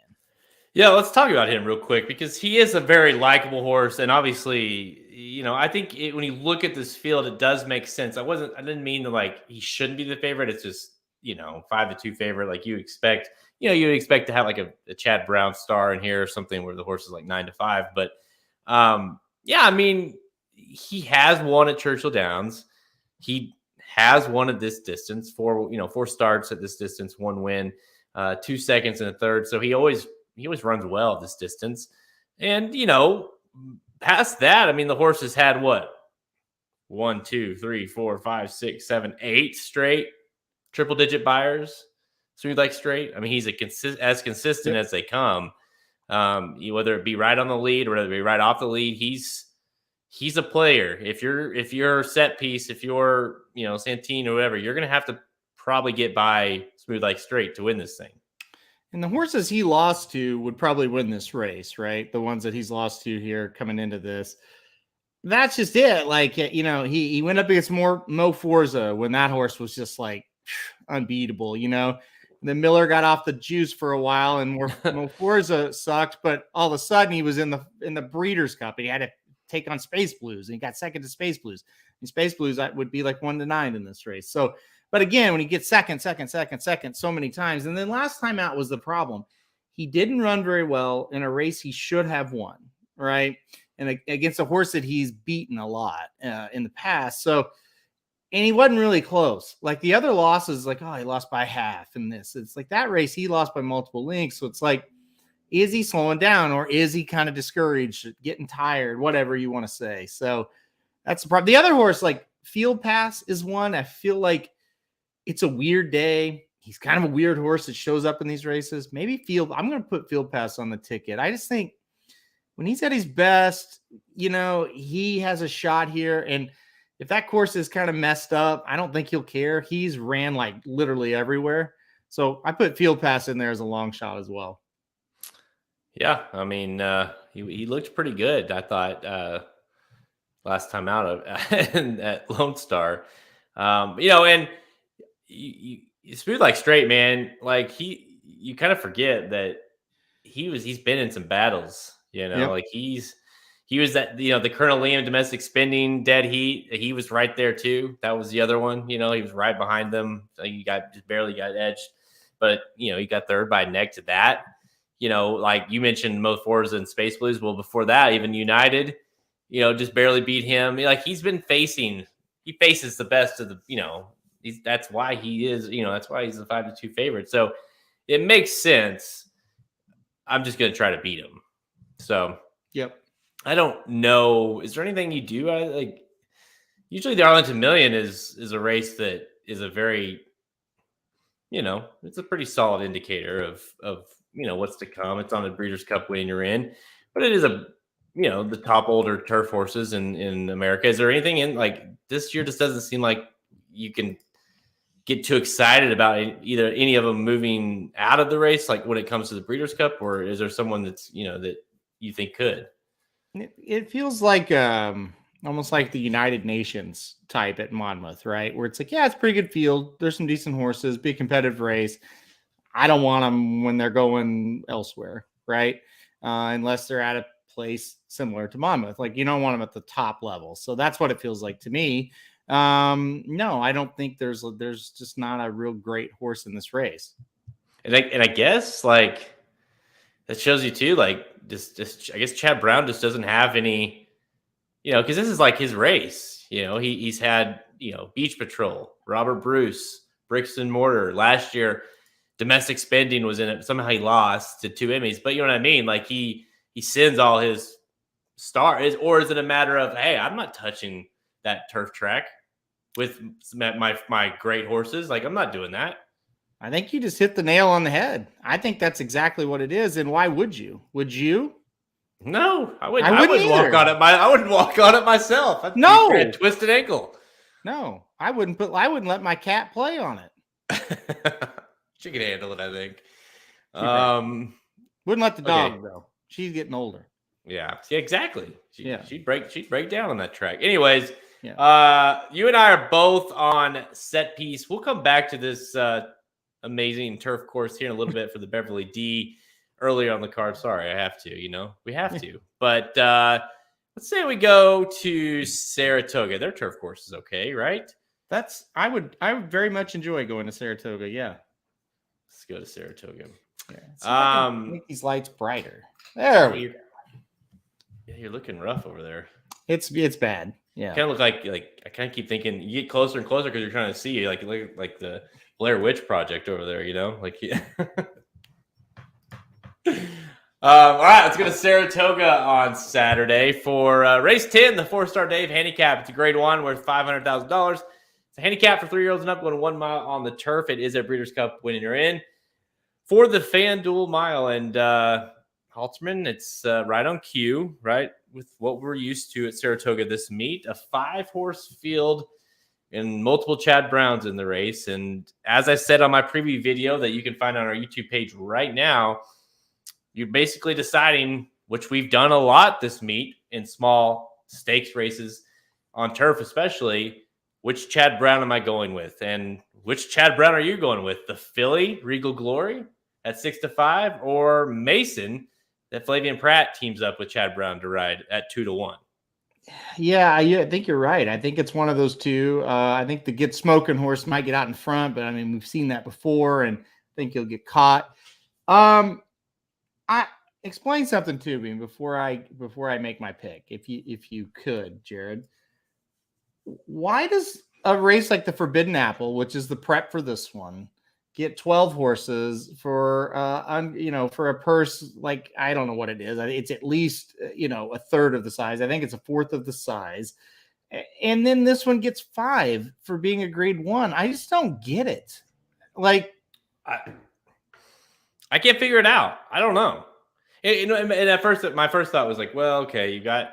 Yeah, let's talk about him real quick because he is a very likable horse, and obviously, I think when you look at this field, it does make sense. I didn't mean to he shouldn't be the favorite. It's just 5-2 favorite, like you expect. You'd expect to have a Chad Brown star in here or something where the horse is 9-5. But yeah, I mean, he has won at Churchill Downs. He has won at this distance, 4 starts at this distance, 1 win, 2 seconds and a third. So he always runs well at this distance. And, past that, I mean, the horse has had what? 1, 2, 3, 4, 5, 6, 7, 8 straight triple-digit buyers. Smooth like straight. I mean, he's as consistent as they come. Whether it be right on the lead or whether it be right off the lead, he's a player. If you're set piece, if you're Santine or whatever, you're going to have to probably get by Smooth like straight to win this thing. And the horses he lost to would probably win this race, right? The ones that he's lost to here coming into this. That's just it. Like, he went up against Mo Forza when that horse was just like unbeatable, Then Miller got off the juice for a while and Mo Forza sucked, but all of a sudden he was in the Breeders' Cup and he had to take on Space Blues and he got second to Space Blues. And Space Blues would be like 1-9 in this race. So, but again, when he gets second so many times, and then last time out was the problem. He didn't run very well in a race he should have won, right? And against a horse that he's beaten a lot in the past. So, and he wasn't really close. Like the other losses, like, he lost by half in this. It's like that race, he lost by multiple lengths. So it's like, is he slowing down or is he kind of discouraged, getting tired, whatever you want to say? So that's the problem. The other horse, like Field Pass is one. I feel like it's a weird day. He's kind of a weird horse that shows up in these races. Maybe I'm going to put Field Pass on the ticket. I just think when he's at his best, he has a shot here. And if that course is kind of messed up, I don't think he'll care. He's ran like literally everywhere. So I put Field Pass in there as a long shot as well. Yeah. I mean, he looked pretty good, I thought, last time out at Lone Star. And you Smooth like straight, man. Like you kind of forget that he's been in some battles, Yep. like he was that, the Colonel Liam domestic spending dead heat. He was right there too. That was the other one, he was right behind them. So he just barely got edged, but he got third by a neck to that. Like you mentioned Mo Forza and Space Blues. Well, before that, even United, just barely beat him. Like he faces the best of the, that's why he is, that's why he's a 5-2 favorite. So it makes sense. I'm just going to try to beat him. So, yep. I don't know. Is there anything you do? Usually the Arlington Million is a race that is a very, it's a pretty solid indicator of what's to come. It's on the Breeders' Cup when you're in, but it is the top older turf horses in America. Is there anything in like this year? Just doesn't seem like you can get too excited about either any of them moving out of the race, like when it comes to the Breeders' Cup, or is there someone that's that you think could? It feels like almost like the United Nations type at Monmouth, right? Where it's like, yeah, it's a pretty good field. There's some decent horses, big competitive race. I don't want them when they're going elsewhere, right? Unless they're at a place similar to Monmouth. Like you don't want them at the top level. So that's what it feels like to me. No, I don't think there's just not a real great horse in this race. And I guess like that shows you too, like just I guess Chad Brown just doesn't have any, because this is like his race. He's had Beach Patrol, Robert Bruce, Bricks and Mortar last year. Domestic spending was in it. Somehow he lost to 2 Emmys, but you know what I mean? Like he sends all his stars, or is it a matter of, hey, I'm not touching that turf track with my great horses? Like I'm not doing that. I think you just hit the nail on the head. I think that's exactly what it is. And why would you? Would you? No, I wouldn't walk on it. I wouldn't walk on it myself. I'd twisted ankle. No, I wouldn't let my cat play on it. She can handle it, I think. Wouldn't let the dog though. She's getting older. Yeah, exactly. She'd break down on that track. Anyways, you and I are both on set piece. We'll come back to this amazing turf course here in a little bit for the Beverly D earlier on the card. Sorry, I have to. We have to. But let's say we go to Saratoga. Their turf course is okay, right? I would very much enjoy going to Saratoga. Yeah. Let's go to Saratoga. Yeah. Make these lights brighter. There we go. Yeah, you're looking rough over there. It's bad. Yeah. Kind of look like I kind of keep thinking you get closer and closer because you're trying to see like the Blair Witch Project over there, like yeah. All right, let's go to Saratoga on Saturday for race 10, the Fourstardave handicap. It's a grade 1 worth $500,000. It's a handicap for 3-year-olds and up, going 1 mile on the turf. It is a Breeders' Cup winning you're in for the FanDuel mile. And Halterman, it's right on cue, right, with what we're used to at Saratoga this meet. A 5-horse field and multiple Chad Browns in the race. And as I said on my preview video that you can find on our YouTube page right now, you're basically deciding, which we've done a lot this meet in small stakes races on turf especially, which Chad Brown am I going with? And which Chad Brown are you going with? The filly, Regal Glory at 6-5, or Mason that Flavian Pratt teams up with Chad Brown to ride at 2-1? Yeah, I think you're right. I think it's one of those two. I think the Get Smoking horse might get out in front, but I mean, we've seen that before, and I think he'll get caught. I explain something to me before I make my pick, if you could, Jared. Why does a race like the Forbidden Apple, which is the prep for this one, get 12 horses for for a purse like I don't know what it is. It's at least a third of the size. I think it's a fourth of the size. And then this one gets 5 for being a grade 1. I just don't get it. Like I can't figure it out. I don't know. And at first, my first thought was like, well, okay, you got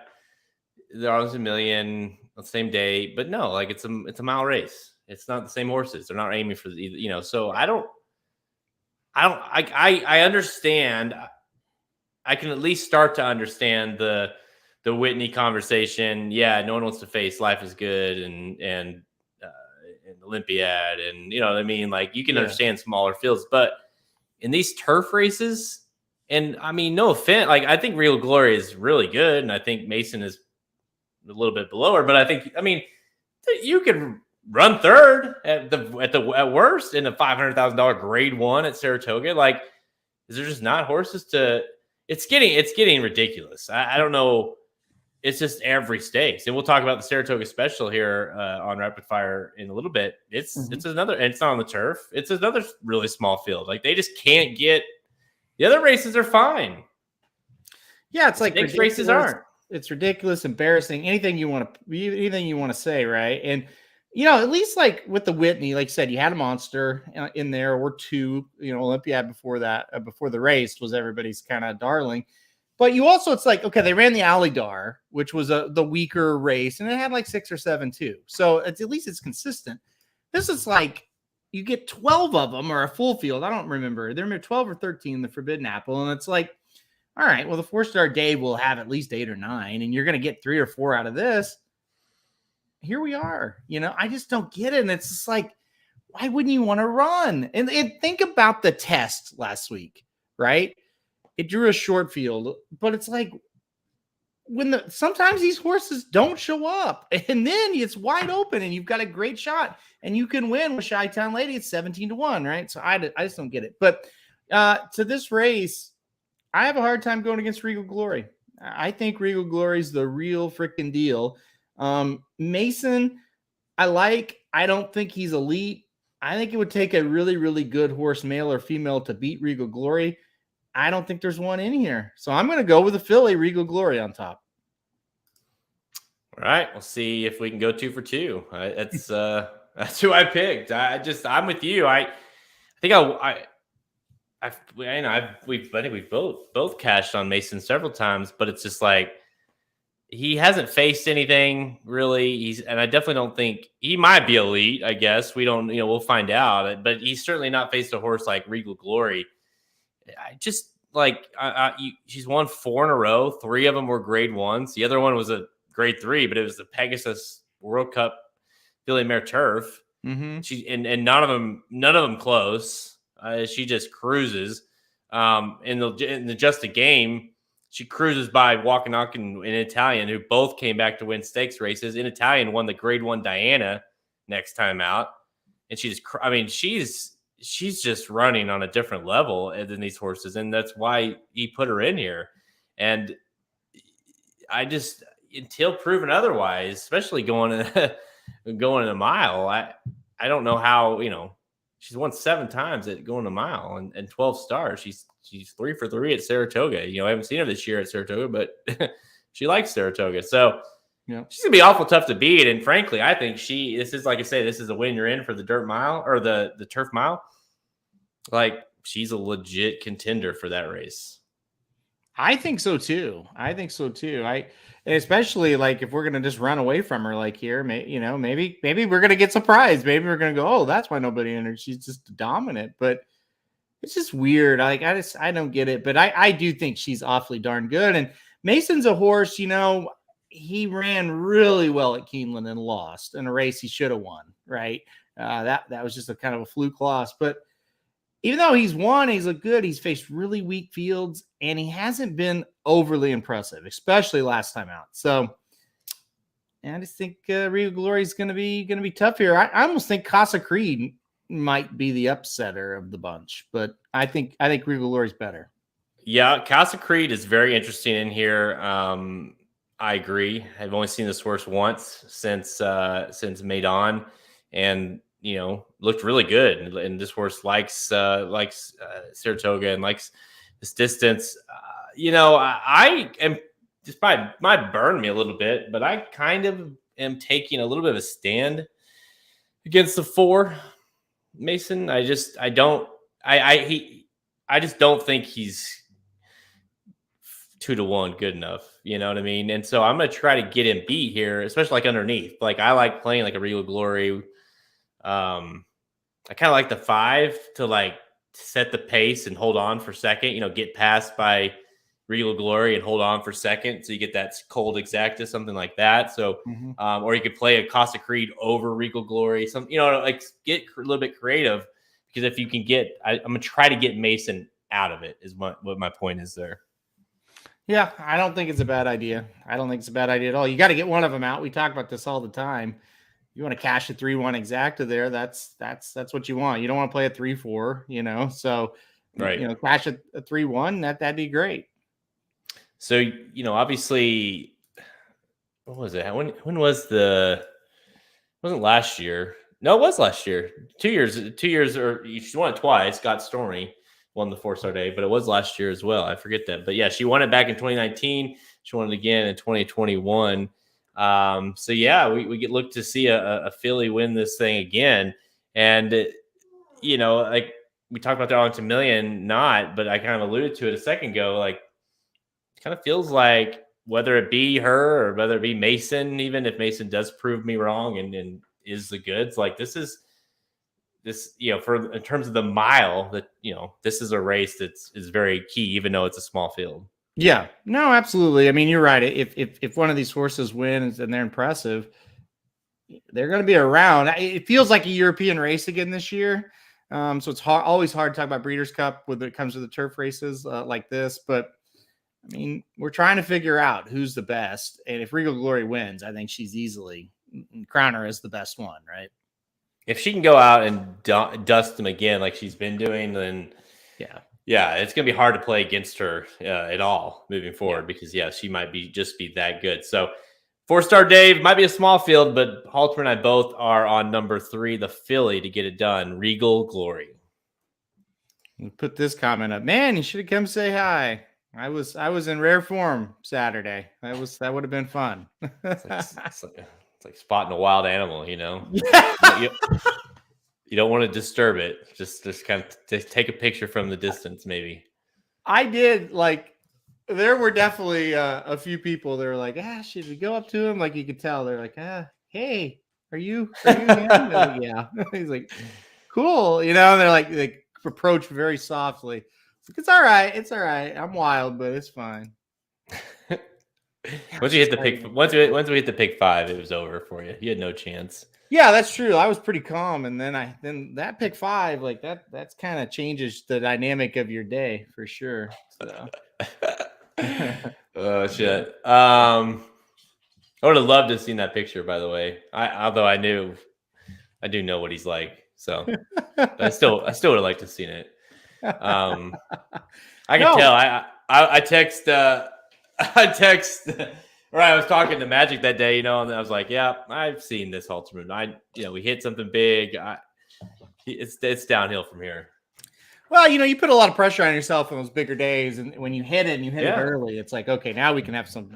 the Arlington Million on the same day, but no, like it's a mile race. It's not the same horses. They're not aiming for the, so I understand. I can at least start to understand the Whitney conversation. Yeah, no one wants to face Life is Good and Olympiad, and you know what I mean? Like you can understand smaller fields, but in these turf races, and I mean, no offense, like I think Real Glory is really good, and I think Mason is a little bit below her, but I mean, you can run third at worst in a $500,000 grade 1 at Saratoga. Like, is there just not horses to? It's getting ridiculous. I don't know. It's just every stakes, and we'll talk about the Saratoga Special here on Rapid Fire in a little bit. It's another, and it's not on the turf. It's another really small field. Like they just can't get. The other races are fine. Yeah, it's like stakes races aren't. It's ridiculous, embarrassing. Anything you want to say, right? And at least like with the Whitney, like you said, you had a monster in there or two. Olympiad before that, before the race was everybody's kind of darling. But you also, it's like, okay, they ran the Alidar, which was the weaker race, and it had like 6 or 7 too. So at least it's consistent. This is like you get 12 of them or a full field. I don't remember. There were 12 or 13, the Forbidden Apple, and it's like, all right, well, the Fourstardave will have at least 8 or 9, and you're going to get 3 or 4 out of this. Here we are. I just don't get it. And it's just like, why wouldn't you want to run? And think about the test last week, right? It drew a short field, but it's like sometimes these horses don't show up, and then it's wide open, and you've got a great shot, and you can win with Chi-Town Lady. It's 17-1, right? So I just don't get it. But to this race, I have a hard time going against Regal Glory. I think Regal Glory is the real freaking deal. Mason, I don't think he's elite. I think it would take a really, really good horse, male or female, to beat Regal Glory. I don't think there's one in here. So I'm going to go with the filly, Regal Glory, on top. All right. We'll see if we can go 2 for 2. That's who I picked. I'm with you. I think we've both cashed on Mason several times, but it's just like he hasn't faced anything really. And I definitely don't think he might be elite. I guess we don't. We'll find out. But he's certainly not faced a horse like Regal Glory. I just she's won 4 in a row. 3 of them were grade 1s. The other one was a grade 3, but it was the Pegasus World Cup filly mare turf. Mm-hmm. She and none of them close. She just cruises. In the just a game, she cruises by Walkinock and Italian, who both came back to win stakes races. In Italian won the grade 1 Diana next time out, and she's just running on a different level than these horses, and that's why he put her in here. And I just until proven otherwise, especially going in a mile. I don't know how, she's won 7 times at going a mile and 12 stars. She's 3 for 3 at Saratoga. I haven't seen her this year at Saratoga, but she likes Saratoga. So she's gonna be awful tough to beat. And frankly, I think this is, like I say, this is a win you're in for the dirt mile or the turf mile. Like, she's a legit contender for that race. I think so too. Especially like if we're gonna just run away from her like here, maybe we're gonna get surprised. Maybe we're gonna go, oh, that's why nobody entered. She's just dominant, but it's just weird. Like I don't get it, but I do think she's awfully darn good. And Mason's a horse, he ran really well at Keeneland and lost in a race he should have won, right? That was just a kind of a fluke loss, but even though he's won, he's looked good. He's faced really weak fields, and he hasn't been overly impressive, especially last time out. So, I just think Regal Glory is going to be tough here. I almost think Casa Creed might be the upsetter of the bunch, but I think Regal Glory is better. Yeah, Casa Creed is very interesting in here. I agree. I've only seen this horse once since Maidan, and looked really good. And this horse likes Saratoga and likes this distance. I am just might burn me a little bit, but I kind of am taking a little bit of a stand against the 4 Mason. I just don't think he's 2-1 good enough. You know what I mean? And so I'm going to try to get him beat here, especially like underneath. Like, I like playing like a Regal Glory. I kind of like the 5 to like set the pace and hold on for second, get passed by Regal Glory and hold on for second. So you get that cold exacta, something like that. So, or you could play a Casa Creed over Regal Glory, like get a little bit creative, because if you can I'm going to try to get Mason out of it is what my point is there. Yeah. I don't think it's a bad idea. I don't think it's a bad idea at all. You got to get one of them out. We talk about this all the time. You want to cash a 3-1 exacta there. That's what you want. You don't want to play a 3-4, so right. Cash a 3-1, that'd be great. So, obviously, what was it? When was wasn't last year? No, it was last year. 2 years, or she won it twice. Scott Stormy won the Fourstardave, but it was last year as well. I forget that. But yeah, she won it back in 2019. She won it again in 2021. So yeah, we get look to see a filly win this thing again. And, like we talked about the Arlington Million, but I kind of alluded to it a second ago. Like, it kind of feels like whether it be her or whether it be Mason, even if Mason does prove me wrong and is the goods, like this, in terms of the mile, that, this is a race is very key, even though it's a small field. Yeah, no, absolutely. I mean, you're right. If one of these horses wins and they're impressive, they're going to be around. It feels like a European race again this year. So it's always hard to talk about Breeders' Cup when it comes to the turf races like this. But I mean, we're trying to figure out who's the best. And if Regal Glory wins, I think she's easily crown her as the best one, right? If she can go out and dust them again like she's been doing, then yeah, it's going to be hard to play against her at all moving forward, because she might just be that good. So Fourstardave might be a small field, but Halter and I both are on number 3, the filly, to get it done. Regal Glory. Put this comment up. Man, you should have come say hi. I was in rare form Saturday. That would have been fun. It's like spotting a wild animal, You don't want to disturb it. Just kind of take a picture from the distance, maybe. I did. Like, there were definitely a few people that were like, should we go up to him? Like, you could tell they're like, hey, are you him? Like, yeah. He's like, cool. And they're like, they approach very softly. It's all right. It's all right. I'm wild, but it's fine. Once we hit the pick 5, it was over for you. You had no chance. Yeah, that's true. I was pretty calm, and then that pick 5, like that's kind of changes the dynamic of your day for sure. So. Oh shit. I would have loved to have seen that picture, by the way. Although I do know what he's like, so I still would have liked to have seen it. I can tell. I text Right, I was talking to Magic that day, and I was like, "Yeah, I've seen this Halterman. We hit something big. It's downhill from here." Well, you put a lot of pressure on yourself on those bigger days, and when you hit it and you hit it early, it's like, okay, now we can have a lot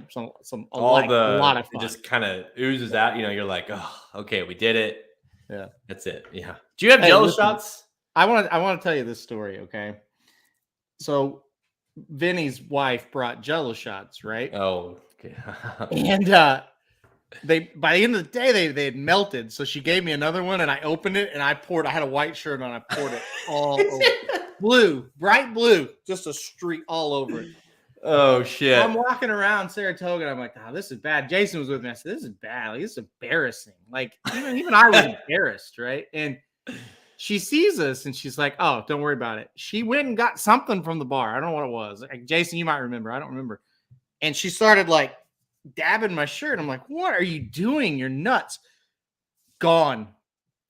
of fun. It just kind of oozes out. You're like, oh, okay, we did it. Yeah, that's it. Yeah. Do you have jello shots? I want to tell you this story. Okay, so Vinny's wife brought jello shots, right? Oh, okay. And by the end of the day they had melted, so she gave me another one, and I opened it and I had a white shirt on, I poured it all over. Blue, bright blue, just a streak all over it. Oh shit. I'm walking around Saratoga and I'm like, oh, this is bad. Jason was with me. I said, this is bad. Like, this is embarrassing. Like, even I was embarrassed, right? And she sees us and she's like, oh, don't worry about it. She went and got something from the bar. I don't know what it was. Like, Jason, you might remember. I don't remember. And she started like dabbing my shirt. I'm like, what are you doing? You're nuts. Gone.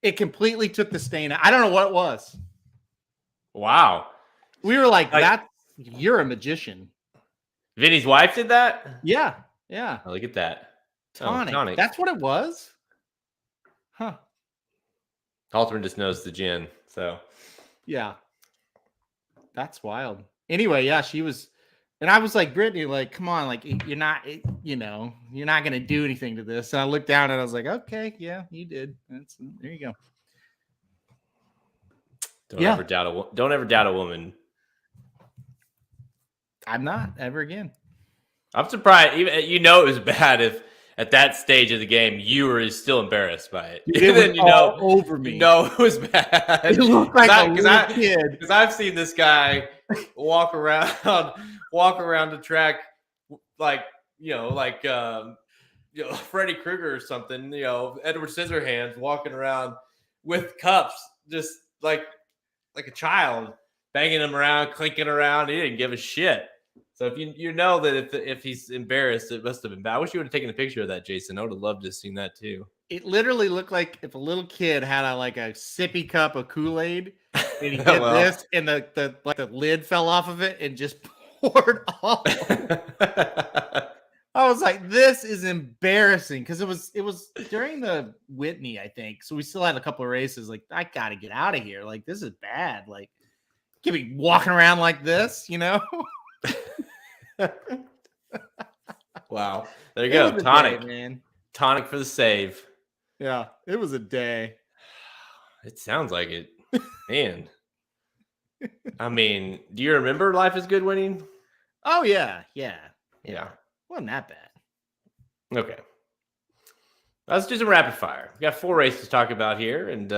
It completely took the stain. I don't know what it was. Wow. We were like, you're a magician. Vinny's wife did that? Yeah. Yeah. Oh, look at that. Tonic. Tonic. That's what it was? Huh. Halterman just knows the gin. So. Yeah. That's wild. Anyway, yeah, she was. And I was like, Brittany, like, come on, like, you're not going to do anything to this. And I looked down and I was like, okay, yeah, you did. There you go. Don't ever doubt a woman. I'm not ever again. I'm surprised. Even it was bad if at that stage of the game you were still embarrassed by it. It was all over me. It was bad. It looked like a little kid. Because I've seen this guy walk around the track like Freddy Krueger or something. Edward Scissorhands walking around with cups, just like a child, banging them around, clinking around. He didn't give a shit. So if you know that if he's embarrassed, it must have been bad. I wish you would have taken a picture of that, Jason. I would have loved to have seen that too. It literally looked like if a little kid had a sippy cup of Kool-Aid and he did this, and the lid fell off of it and just poured all over. I was like, this is embarrassing, because it was during the Whitney, I think. So we still had a couple of races. Like, I got to get out of here. Like, this is bad. Like, can't be walking around like this, Wow. There you go. Tonic. Day, man. Tonic for the save. Yeah, it was a day. It sounds like it. Man. I mean, do you remember Life is Good winning? Oh, yeah. Wasn't that bad. Okay. Let's do some rapid fire. We got 4 races to talk about here, and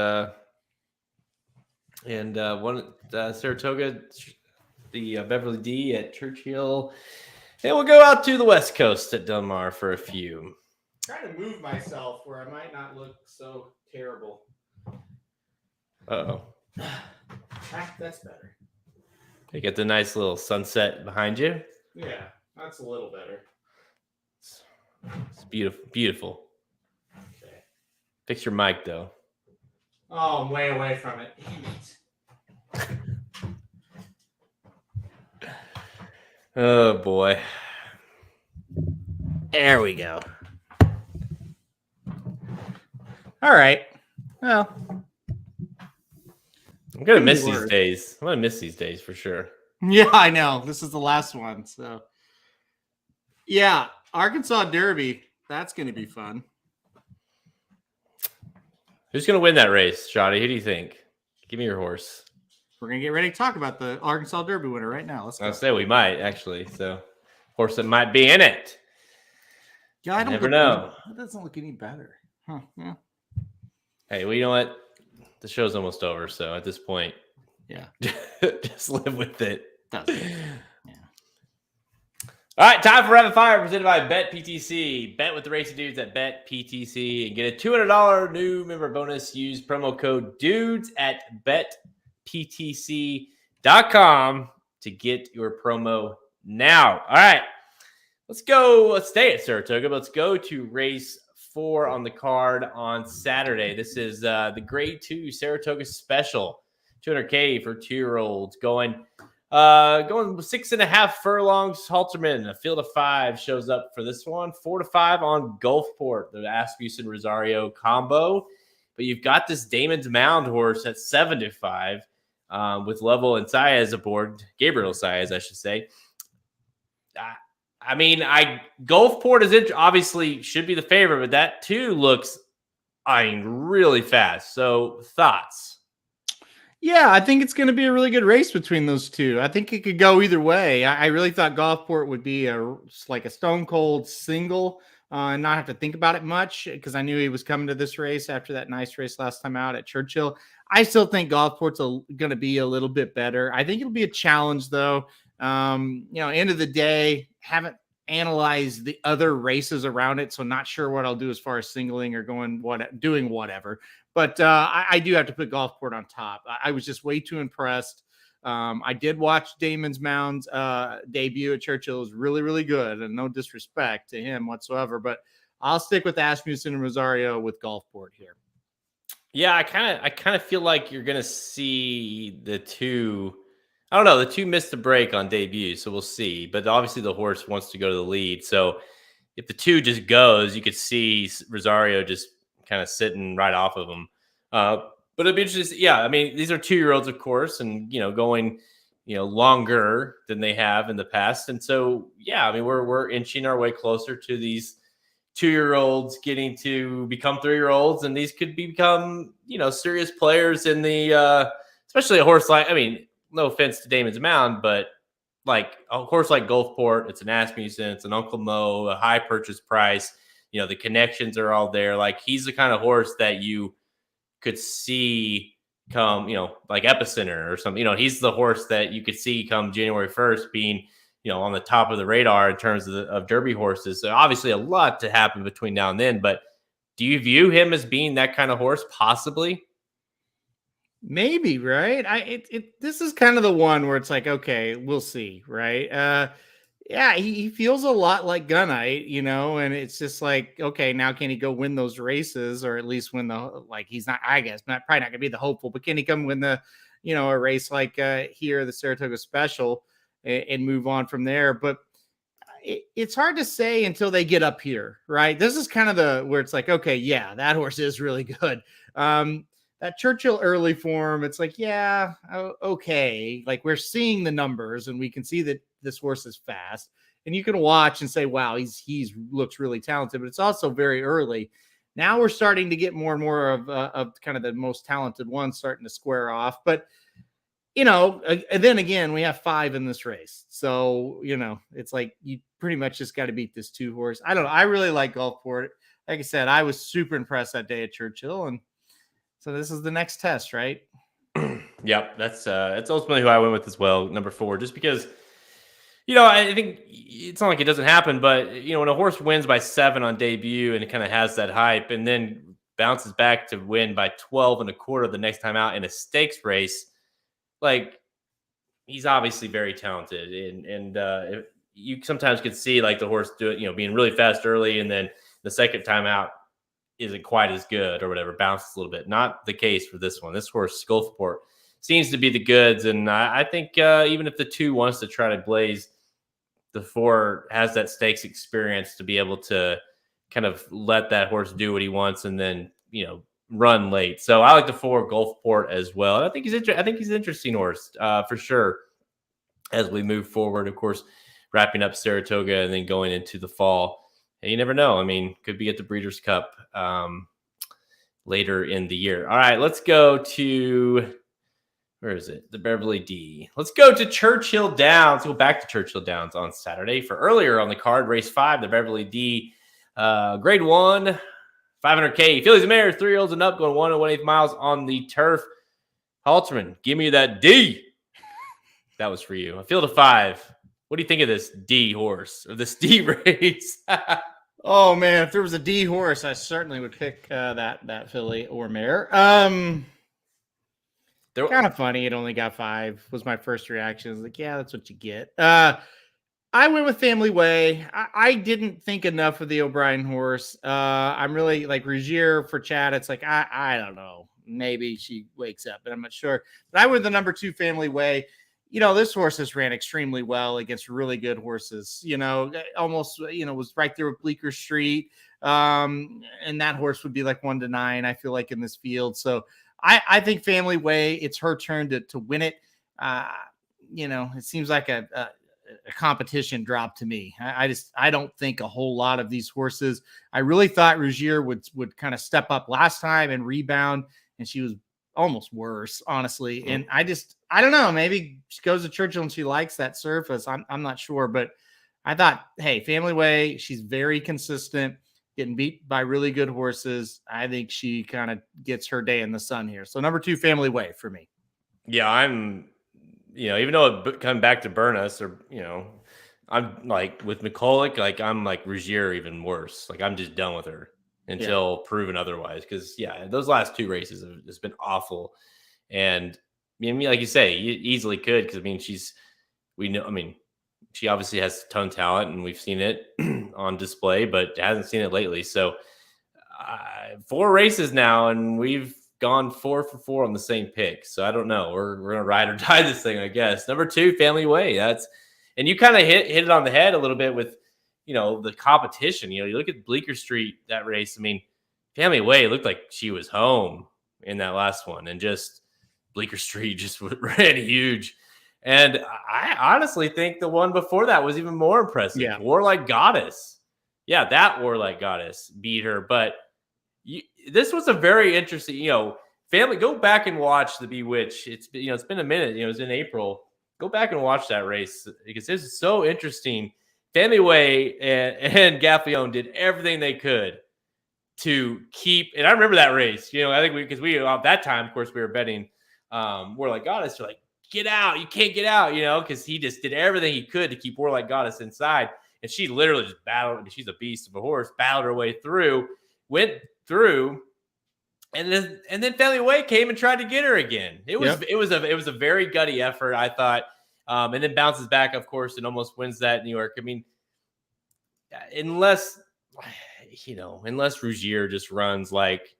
one Saratoga, the Beverly D at Churchill, and we'll go out to the West Coast at Del Mar for a few. I'm trying to move myself where I might not look so terrible. Uh-oh. That's better. You get the nice little sunset behind you. Yeah, that's a little better. It's beautiful. Beautiful. Okay. Fix your mic, though. Oh, I'm way away from it. Oh, boy. There we go. All right. Well, I'm going to miss these days. I'm going to miss these days for sure. Yeah, I know. This is the last one. So, yeah, Arkansas Derby. That's going to be fun. Who's going to win that race, Shotty? Who do you think? Give me your horse. We're going to get ready to talk about the Arkansas Derby winner right now. Let's go. I'll say we might, actually. So, horse that might be in it. Yeah, I don't never know. It doesn't look any better. Huh. Yeah. Hey, well, you know what? The show's almost over, so at this point, yeah, just live with it. Yeah. All right, time for Rapid Fire presented by BetPTC. Bet with the racing dudes at BetPTC and get a $200 new member bonus. Use promo code DUDES at BetPTC.com to get your promo now. All right, let's go. Let's stay at Saratoga. Let's go to race 4 on the card on Saturday. This is the Grade 2 Saratoga Special, $200K for 2-year-olds going Going 6.5 furlongs, Halterman, a field of 5 shows up for this one. 4-5 on Gulfport, the Asmussen Rosario combo. But you've got this Damon's Mound horse at 7-5 with Level and Saez aboard, Gabriel Saez, I should say. Gulfport is obviously should be the favorite, but that too looks, really fast. So thoughts? Yeah, I think it's going to be a really good race between those two. I think it could go either way. I really thought Gulfport would be like a stone cold single and not have to think about it much because I knew he was coming to this race after that nice race last time out at Churchill. I still think Gulfport's going to be a little bit better. I think it'll be a challenge though. End of the day, haven't analyzed the other races around it, so not sure what I'll do as far as singling or doing whatever. But I do have to put Gulfport on top. I was just way too impressed. I did watch Damon's Mound's debut at Churchill. It was really, really good, and no disrespect to him whatsoever. But I'll stick with Asmussen and Rosario with Gulfport here. Yeah, I kind of feel like you're gonna see the two. I don't know. The two missed the break on debut, so we'll see. But obviously, the horse wants to go to the lead. So if the two just goes, you could see Rosario just kind of sitting right off of them. But it'd be interesting. Yeah, I mean, these are 2-year-olds, of course, and going longer than they have in the past. And so, yeah, I mean, we're inching our way closer to these 2-year-olds getting to become 3-year-olds, and these could become serious players in the especially a horse like, I mean, no offense to Damon's Mound, but like a horse like Gulfport, it's an Asmussen, it's an Uncle Mo, a high purchase price. The connections are all there. Like he's the kind of horse that you could see come, like Epicenter or something. He's the horse that you could see come January 1st being, on the top of the radar in terms of Derby horses. So obviously a lot to happen between now and then, but do you view him as being that kind of horse possibly? Maybe, right? This is kind of the one where it's like, okay, we'll see, right? Yeah, he feels a lot like Gunite, and it's just like, okay, now can he go win those races or at least win he's not, I guess, probably not gonna be the hopeful, but can he come win the, a race like here, the Saratoga Special and move on from there? But it's hard to say until they get up here, right? This is kind of where it's like, okay, yeah, that horse is really good. That Churchill early form, it's like, yeah, okay. Like we're seeing the numbers and we can see that this horse is fast and you can watch and say, wow, he's looks really talented, but it's also very early. Now we're starting to get more and more of kind of the most talented ones starting to square off. But, and then again, we have 5 in this race. So, it's like you pretty much just got to beat this 2 horse. I don't know. I really like Gulfport. Like I said, I was super impressed that day at Churchill, and so this is the next test, right? Yep, that's ultimately who I went with as well, number 4, just because, I think it's not like it doesn't happen, but when a horse wins by 7 on debut and it kind of has that hype, and then bounces back to win by 12.25 the next time out in a stakes race, like he's obviously very talented, and you sometimes could see like the horse do it, being really fast early, and then the second time out isn't quite as good or whatever, bounces a little bit. Not the case for this one. This horse, Gulfport, seems to be the goods. And I think even if the 2 wants to try to blaze, the 4 has that stakes experience to be able to kind of let that horse do what he wants and then, run late. So I like the 4 Gulfport as well. And I think he's an interesting horse for sure as we move forward, of course, wrapping up Saratoga and then going into the fall. And you never know. I mean, could be at the Breeders' Cup later in the year. All right, let's go to, where is it? The Beverly D. Let's go to Churchill Downs. Go back to Churchill Downs on Saturday for earlier on the card, race 5, the Beverly D. Grade 1, 500K. Fillies and Mares, 3-year-olds and up, going 1 1/8 miles on the turf. Halterman, give me that D. That was for you. A field of 5. What do you think of this D horse or this D race? Oh man, if there was a D horse, I certainly would pick that filly or mare. Kind of funny. It only got 5 was my first reaction. I was like, yeah, that's what you get. I went with Family Way. I didn't think enough of the O'Brien horse. I'm really like Regier for Chad. It's like, I don't know. Maybe she wakes up, but I'm not sure. But I went with the number 2 Family Way. this horse has ran extremely well against really good horses, almost, was right there with Bleecker Street. And that horse would be like 1-9, I feel like, in this field. So I think Family Way, it's her turn to win it. It seems like a competition drop to me. I don't think a whole lot of these horses. I really thought Rougier would kind of step up last time and rebound, and she was almost worse, honestly. And I don't know. Maybe she goes to Churchill and she likes that surface. I'm not sure, but I thought, hey, Family Way, she's very consistent, getting beat by really good horses. I think she kind of gets her day in the sun here. So number 2, Family Way for me. Yeah, I'm, even though it come back to burn us, or, I'm like with McCulloch, like I'm like Rougier even worse. Like I'm just done with her until proven otherwise. Because those last 2 races have just been awful. And I mean, like you say, you easily could, because she obviously has a ton of talent, and we've seen it on display, but hasn't seen it lately. So 4 races now, and we've gone 4 for 4 on the same pick. So I don't know. We're gonna ride or die this thing, I guess. Number 2, Family Way. And you kind of hit it on the head a little bit with the competition. You look at Bleecker Street, that race. I mean, Family Way looked like she was home in that last one, and just Bleecker Street just ran huge. And I honestly think the one before that was even more impressive. Yeah. Warlike Goddess. Yeah, that Warlike Goddess beat her. But this was a very interesting, family. Go back and watch the Bewitch. It's been a minute. It was in April. Go back and watch that race, because this is so interesting. Family Way and Gaffleon did everything they could to keep. And I remember that race. I think because we at that time, of course, we were betting. Warlike Goddess. You're like, get out. You can't get out, because he just did everything he could to keep Warlike Goddess inside. And she literally just battled. She's a beast of a horse, battled her way through, went through, and then Family Way came and tried to get her again. It was a very gutty effort, I thought. And then bounces back, of course, and almost wins that New York. I mean, unless Rougier just runs like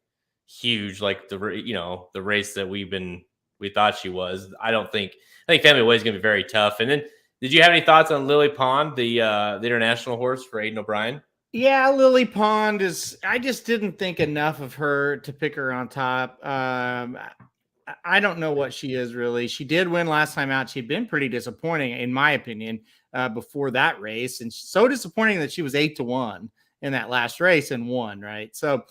huge, like the race that we thought she was. I think Family Way is going to be very tough. And then, did you have any thoughts on Lily Pond, the international horse for Aidan O'Brien? Yeah, Lily Pond I just didn't think enough of her to pick her on top. I don't know what she is really. She did win last time out. She'd been pretty disappointing, in my opinion, before that race. And so disappointing that she was 8-1 in that last race and won, right? So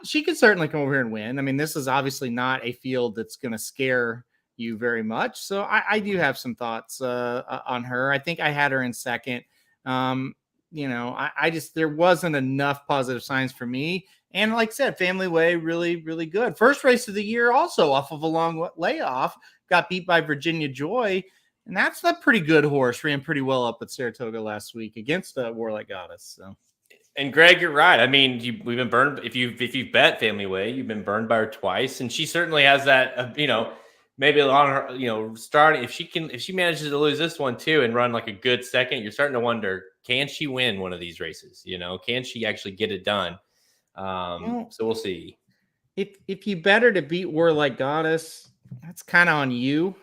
she could certainly come over here and win. I mean, this is obviously not a field that's going to scare you very much. So I do have some thoughts on her. I think I had her in second. There wasn't enough positive signs for me. And like I said, Family Way, really, really good. First race of the year, also off of a long layoff, got beat by Virginia Joy. And that's a pretty good horse. Ran pretty well up at Saratoga last week against Warlike Goddess. So. And Greg, you're right. I mean, we've been burned. If you bet Family Way, you've been burned by her twice. And she certainly has that, maybe on her, starting, if she manages to lose this one too and run like a good second, you're starting to wonder, can she win one of these races? Can she actually get it done? So we'll see. If you bet her to beat Warlike Goddess, that's kind of on you.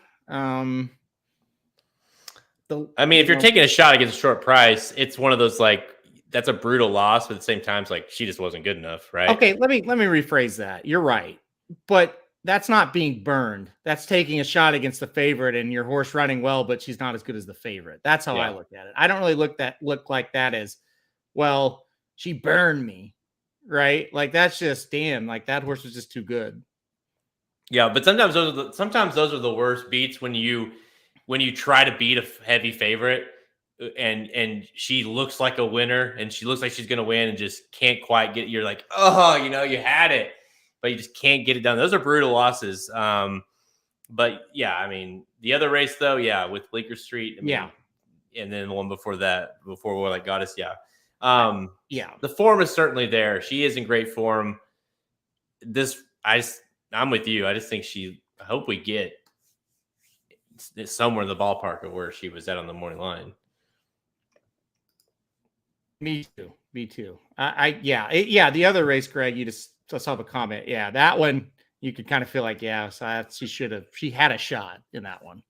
If you're taking a shot against a short price, it's one of those, like, that's a brutal loss, but at the same time, it's like she just wasn't good enough, right? Okay, let me rephrase that. You're right, but that's not being burned. That's taking a shot against the favorite and your horse running well, but she's not as good as the favorite. That's how I look at it. I don't really look like that as, well, she burned me, right? Like, that's just, damn, like that horse was just too good. Yeah, but sometimes those are the worst beats when you try to beat a heavy favorite and she looks like a winner and she looks like she's going to win and just can't quite get. You're like, oh, you had it, but you just can't get it done. Those are brutal losses. But yeah, I mean, the other race though, with Bleecker Street, and then the one before Warlike Goddess, the form is certainly there. She is in great form. I'm with you. I just think I hope we get somewhere in the ballpark of where she was at on the morning line. Me too. The other race, Greg, you just saw the comment. Yeah, that one you could kind of feel like, she had a shot in that one.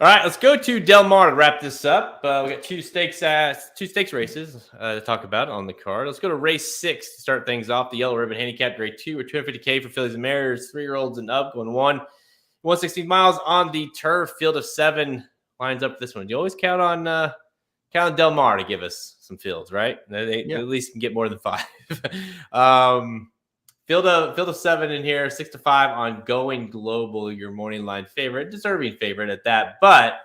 All right, let's go to Del Mar to wrap this up. We got two stakes races to talk about on the card. Let's go to race 6 to start things off. The Yellow Ribbon Handicap Grade 2 or 250K for fillies and mares, 3-year-olds and up, going 116 miles on the turf. Field of 7 lines up this one. You always count on Del Mar to give us some fields, right? They at least can get more than 5. Field of 7 in here, 6-5 on Going Global, your morning line favorite, deserving favorite at that. But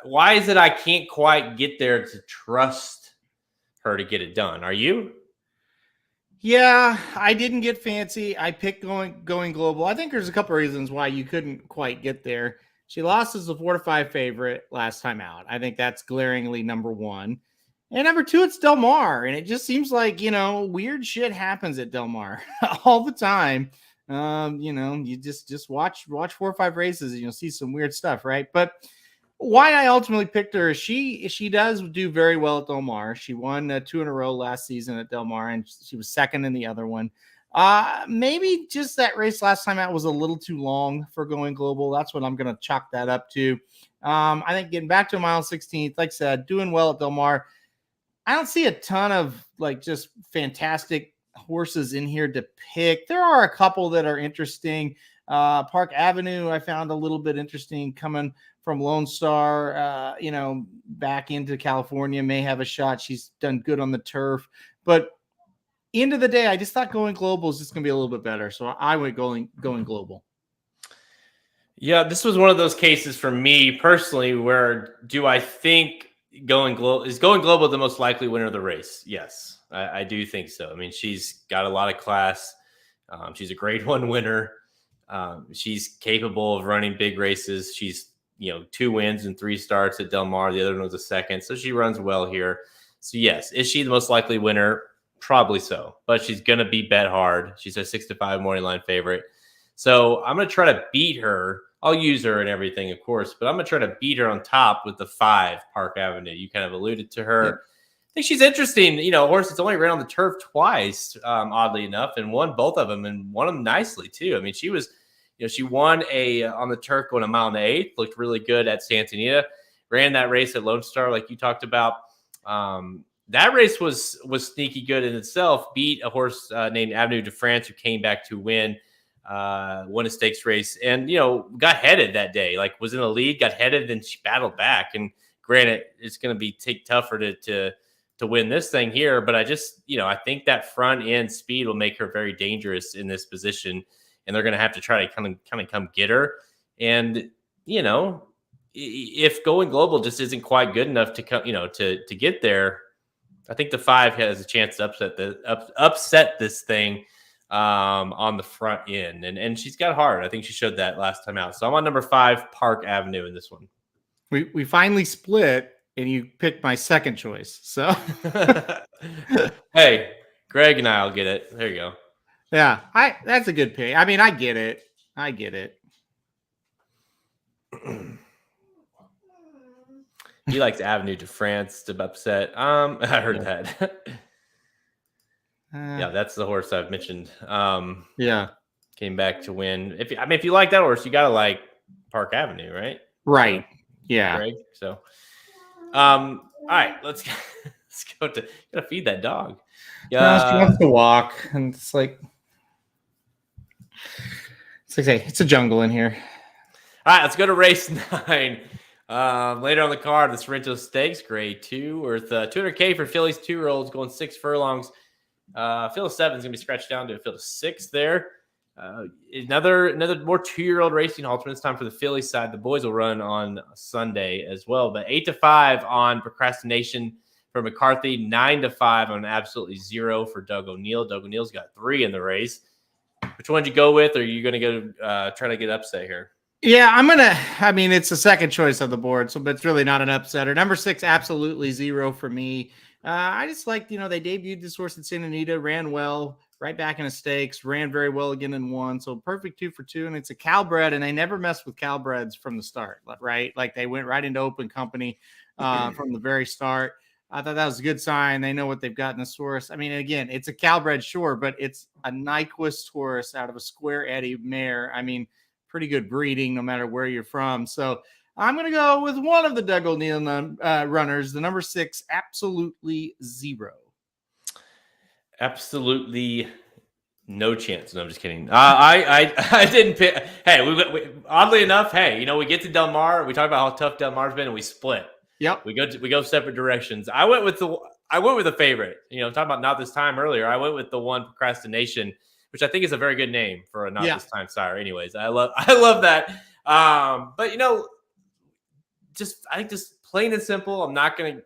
why is it I can't quite get there to trust her to get it done? Are you? Yeah, I didn't get fancy. I picked going global. I think there's a couple of reasons why you couldn't quite get there. She lost as a 4-5 favorite last time out. I think that's glaringly number 1. And number 2, it's Del Mar. And it just seems like, weird shit happens at Del Mar all the time. You just watch 4 or 5 races and you'll see some weird stuff, right? But why I ultimately picked her is she does do very well at Del Mar. She won 2 in a row last season at Del Mar, and she was second in the other one. Maybe just that race last time out was a little too long for Going Global. That's what I'm going to chalk that up to. I think getting back to a mile 16th, like I said, doing well at Del Mar. I don't see a ton of just fantastic horses in here to pick. There are a couple that are interesting. Park Avenue, I found a little bit interesting coming from Lone Star, back into California, may have a shot. She's done good on the turf, but end of the day, I just thought Going Global is just going to be a little bit better. So I went going global. Yeah, this was one of those cases for me personally, where do I think Going Global the most likely winner of the race? Yes, I do think so. I mean, she's got a lot of class. She's a grade 1 winner. She's capable of running big races. She's 2 wins and 3 starts at Del Mar. The other one was a second. So she runs well here. So yes, is she the most likely winner? Probably so, but she's going to be bet hard. She's a 6-5 morning line favorite. So I'm going to try to beat her. I'll use her and everything, of course, but I'm going to try to beat her on top with the 5 Park Avenue. You kind of alluded to her. Yep. I think she's interesting. Horse that's only ran on the turf twice, oddly enough, and won both of them and won them nicely too. I mean, she was, she won on the turf going a mile and 1/8, looked really good at Santa Anita, ran that race at Lone Star, like you talked about. That race was sneaky good in itself, beat a horse named Avenue de France who came back to win, won a stakes race, and, got headed that day, was in the lead, got headed, then she battled back. And granted, it's going to be tougher to win this thing here, but I just, I think that front end speed will make her very dangerous in this position, and they're going to have to try to kind of come get her. And, if Going Global just isn't quite good enough to come, to get there, I think the 5 has a chance to upset this thing on the front end, and she's got heart. I think she showed that last time out. So I'm on number 5, Park Avenue, in this one. We finally split, and you picked my second choice. So hey, Greg and I'll get it. There you go. Yeah, that's a good pick. I mean, I get it. He likes Avenue de France to upset. I heard that. Yeah, that's the horse I've mentioned. Came back to win. If you like that horse, you gotta like Park Avenue, right? Right. Yeah. Greg. So, all right, let's go to gotta feed that dog. Yeah, she wants to walk, and it's like it's a jungle in here. All right, let's go to race 9. Later on the card, the Sorrento Stakes, grade 2, worth $200K for fillies, 2-year-olds, going 6 furlongs. Field of 7 is going to be scratched down to a field of 6 there. Another more 2-year-old racing halter. This time for the filly side. The boys will run on Sunday as well. But 8-5 on Procrastination for McCarthy. 9-5 on Absolutely Zero for Doug O'Neill. Doug O'Neill's got 3 in the race. Which one did you go with? Or are you going to go try to get upset here? Yeah, it's the second choice on the board, but it's really not an upsetter. Number 6, Absolutely Zero for me. I just like, they debuted this horse in Santa Anita, ran well, right back in the stakes, ran very well again and won. So perfect 2 for 2. And it's a Calbred, and they never messed with Calbreds from the start, right? Like they went right into open company from the very start. I thought that was a good sign. They know what they've got in the source. I mean, again, it's a Calbred, sure, but it's a Nyquist horse out of a Square Eddie mare. I mean, pretty good breeding no matter where you're from. So I'm going to go with one of the Doug O'Neill runners, the number 6, Absolutely Zero. Absolutely no chance. No, I'm just kidding. I didn't pick. Hey, we oddly enough, hey, we get to Del Mar. We talk about how tough Del Mar's been, and we split. Yep. We go separate directions. I went with the favorite. Talking about Not This Time earlier. I went with the one, Procrastination, which I think is a very good name for a Not This Time sire. Anyways, I love that. But I think just plain and simple. I'm not gonna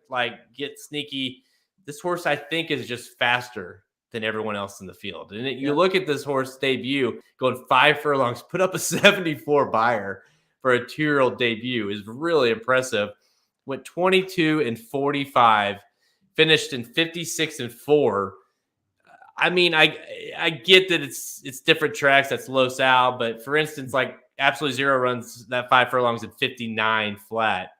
get sneaky. This horse, I think, is just faster than everyone else in the field. And you look at this horse debut going 5 furlongs, put up a 74 buyer for a 2-year-old debut is really impressive. Went 22-45, finished in 56-4. I mean, I get that it's different tracks. That's low sal, but for instance, Absolute Zero runs that 5 furlongs at 59 flat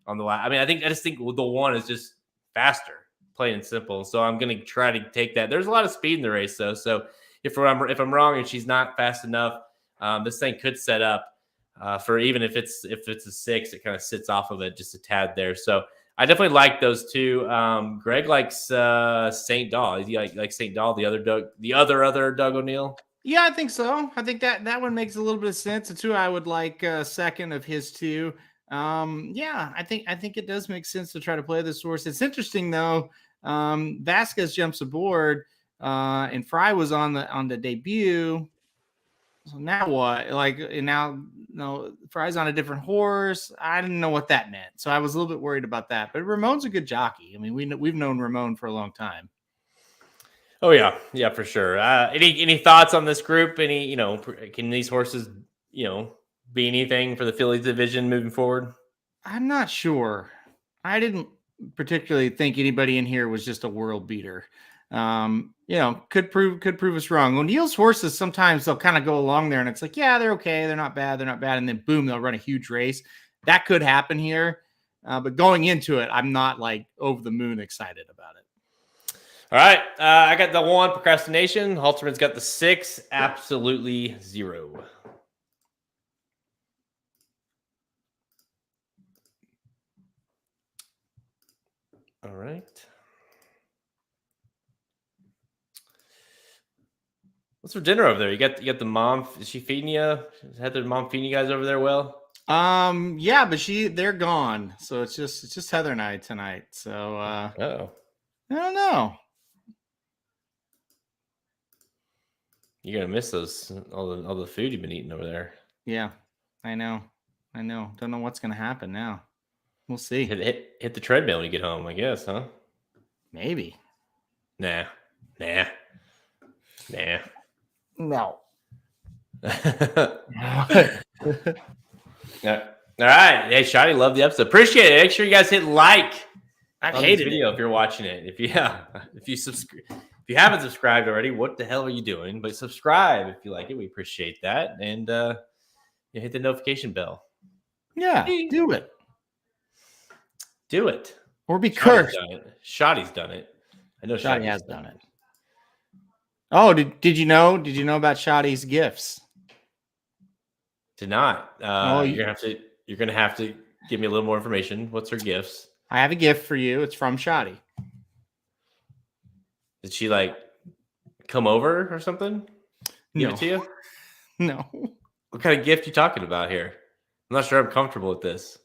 on the last. I mean, I just think the one is just faster, plain and simple. So I'm going to try to take that. There's a lot of speed in the race, though. So if I'm wrong and she's not fast enough, this thing could set up for even if it's a 6, it kind of sits off of it just a tad there. So I definitely like those two. Greg likes St. Dahl. He like St. Dahl, the other Doug O'Neill. Yeah, I think so. I think that one makes a little bit of sense. The two I would like second of his two. I think it does make sense to try to play this horse. It's interesting though. Vasquez jumps aboard, and Fry was on the debut. So now what? Fry's on a different horse. I didn't know what that meant, so I was a little bit worried about that. But Ramon's a good jockey. I mean, we've known Ramon for a long time. Oh yeah, for sure. Any thoughts on this group? Can these horses, be anything for the Phillies division moving forward? I'm not sure. I didn't particularly think anybody in here was just a world beater. Could prove us wrong. O'Neill's horses, sometimes they'll kind of go along there and it's like, yeah, they're okay. They're not bad. And then boom, they'll run a huge race. That could happen here. But going into it, I'm not over the moon excited about it. All right. I got the 1, Procrastination. Halterman's got the 6, Absolutely Zero. All right. What's for dinner over there? You got the mom. Is she feeding you? Had their mom feeding you guys over there well? Yeah, but they're gone. So it's just Heather and I tonight. So I don't know. You're gonna miss all the food you've been eating over there. Yeah, I know. Don't know what's gonna happen now. We'll see. Hit the treadmill when you get home, I guess, huh? Maybe. Nah. No. All right. Hey, Shotty, love the episode. Appreciate it. Make sure you guys hit like on this video if you're watching it. If you haven't subscribed already, what the hell are you doing? But subscribe if you like it. We appreciate that. And hit the notification bell. Yeah, do it. Do it. Or be cursed. Shotty's done it. I know Shotty has done it. Oh, did you know about Shotty's gifts? Did not. You're gonna have to give me a little more information. What's her gifts? I have a gift for you. It's from Shotty. Did she come over or something? Give it to you? No. What kind of gift you talking about here? I'm not sure I'm comfortable with this.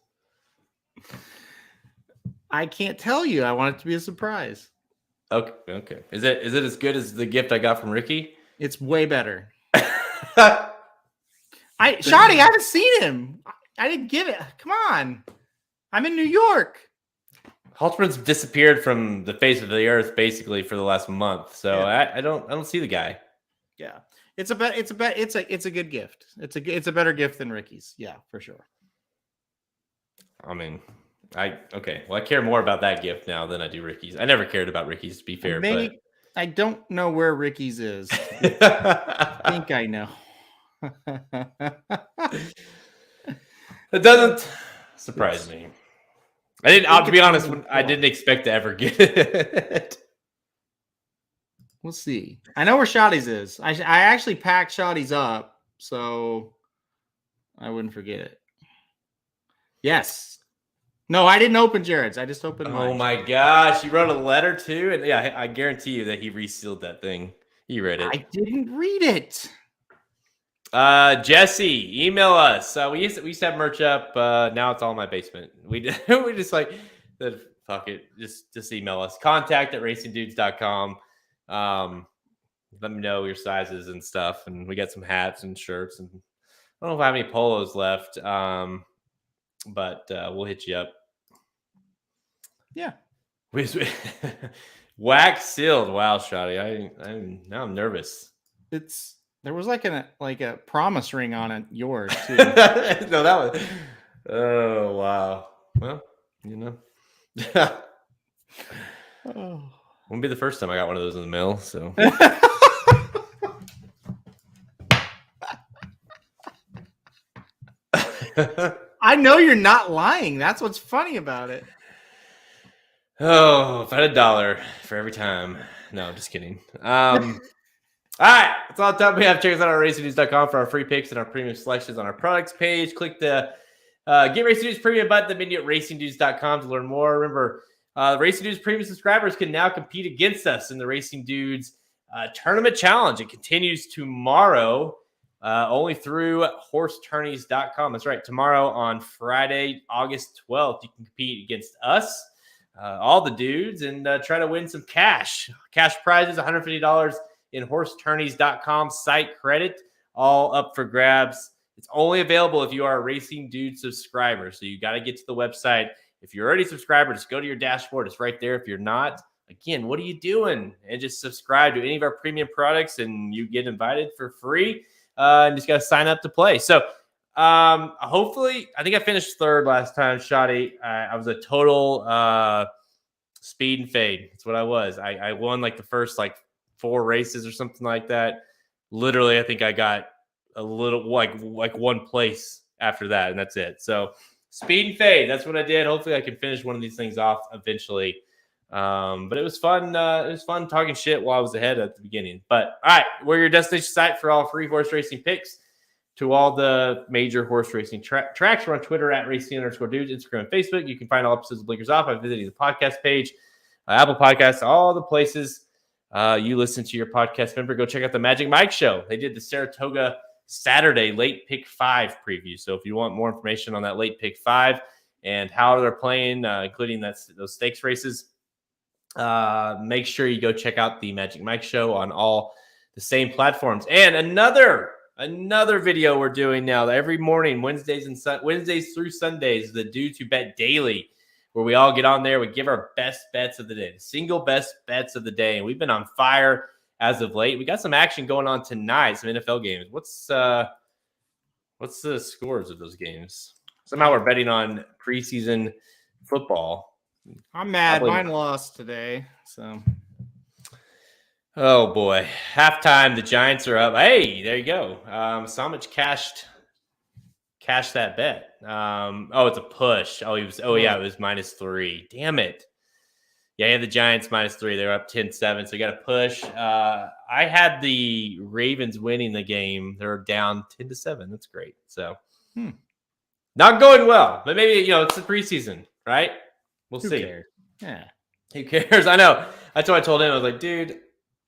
I can't tell you. I want it to be a surprise. Okay. Is it as good as the gift I got from Ricky? It's way better. Shotty, I haven't seen him. I didn't give it. Come on. I'm in New York. Halterman's disappeared from the face of the earth basically for the last month. So yeah. I don't see the guy. Yeah. It's a good gift. It's a better gift than Ricky's. Yeah, for sure. I mean, I care more about that gift now than I do Ricky's. I never cared about Ricky's, to be fair. But I don't know where Ricky's is. I think I know. It doesn't surprise me. To be honest, I didn't expect to ever get it. We'll see. I know where Shotty's is. I actually packed Shotty's up, so I wouldn't forget it. Yes. No, I didn't open Jared's. I just opened mine. Oh my gosh, you wrote a letter too, and yeah, I guarantee you that he resealed that thing. He read it. I didn't read it. Jesse, email us. We used to have merch up. Now it's all in my basement. We just like fuck it. Just email us. contact@racingdudes.com. Let me know your sizes and stuff. And we got some hats and shirts. And I don't know if I have any polos left. But we'll hit you up. Yeah. Wax sealed. Wow, Shotty. Now I'm nervous. There was like a promise ring on it, yours too. No, that was. Oh wow. Well, won't be the first time I got one of those in the mail. So. I know you're not lying. That's what's funny about it. Oh, if I had $1 for every time. No, I'm just kidding. All right, that's all the time we have. Check us out on racingdudes.com for our free picks and our premium selections on our products page. Click the Get Racing Dudes Premium button at the menu at racingdudes.com to learn more. Remember, Racing Dudes Premium subscribers can now compete against us in the Racing Dudes Tournament Challenge. It continues tomorrow, only through horsetourneys.com. That's right, tomorrow on Friday, August 12th, you can compete against us, all the dudes, and try to win some cash. Cash prizes, $150 in horsetourneys.com site credit, all up for grabs. It's only available if you are a Racing Dude subscriber. So you got to get to the website. If you're already a subscriber, just go to your dashboard. It's right there. If you're not, again, what are you doing? And just subscribe to any of our premium products and you get invited for free. And just got to sign up to play. So hopefully, I think I finished third last time, Shotty. I was a total speed and fade. That's what I was. I won like the first 4 races or something like that. Literally, I think I got a little like one place after that, and that's it. So speed and fade. That's what I did. Hopefully, I can finish one of these things off eventually. But it was fun. It was fun talking shit while I was ahead at the beginning. But all right, we're your destination site for all free horse racing picks to all the major horse racing tracks. We're on Twitter at racing_dudes, Instagram and Facebook. You can find all episodes of Blinkers Off by visiting the podcast page, Apple Podcasts, all the places you listen to your podcast. Remember, go check out the Magic Mike Show. They did the Saratoga Saturday late pick 5 preview. So if you want more information on that late pick 5 and how they're playing, including those stakes races, make sure you go check out the Magic Mike Show on all the same platforms. And another video we're doing now every morning, Wednesdays through Sundays, the Dudes Who Bet Daily, where we all get on there. We give our best bets of the day, the single best bets of the day. And we've been on fire as of late. We got some action going on tonight, some NFL games. What's the scores of those games? Somehow we're betting on preseason football. I'm mad. Mine lost today. So, oh boy, halftime. The Giants are up. Hey, there you go. Samich cashed that bet. It's a push. It was -3. Damn it. Yeah, the Giants -3. They're up 10-7, so you got to push. I had the Ravens winning the game. They're down 10-7. That's great. So, not going well, but maybe it's the preseason, right? We'll see. Cares? Yeah, who cares? I know. That's what I told him. I was like, dude,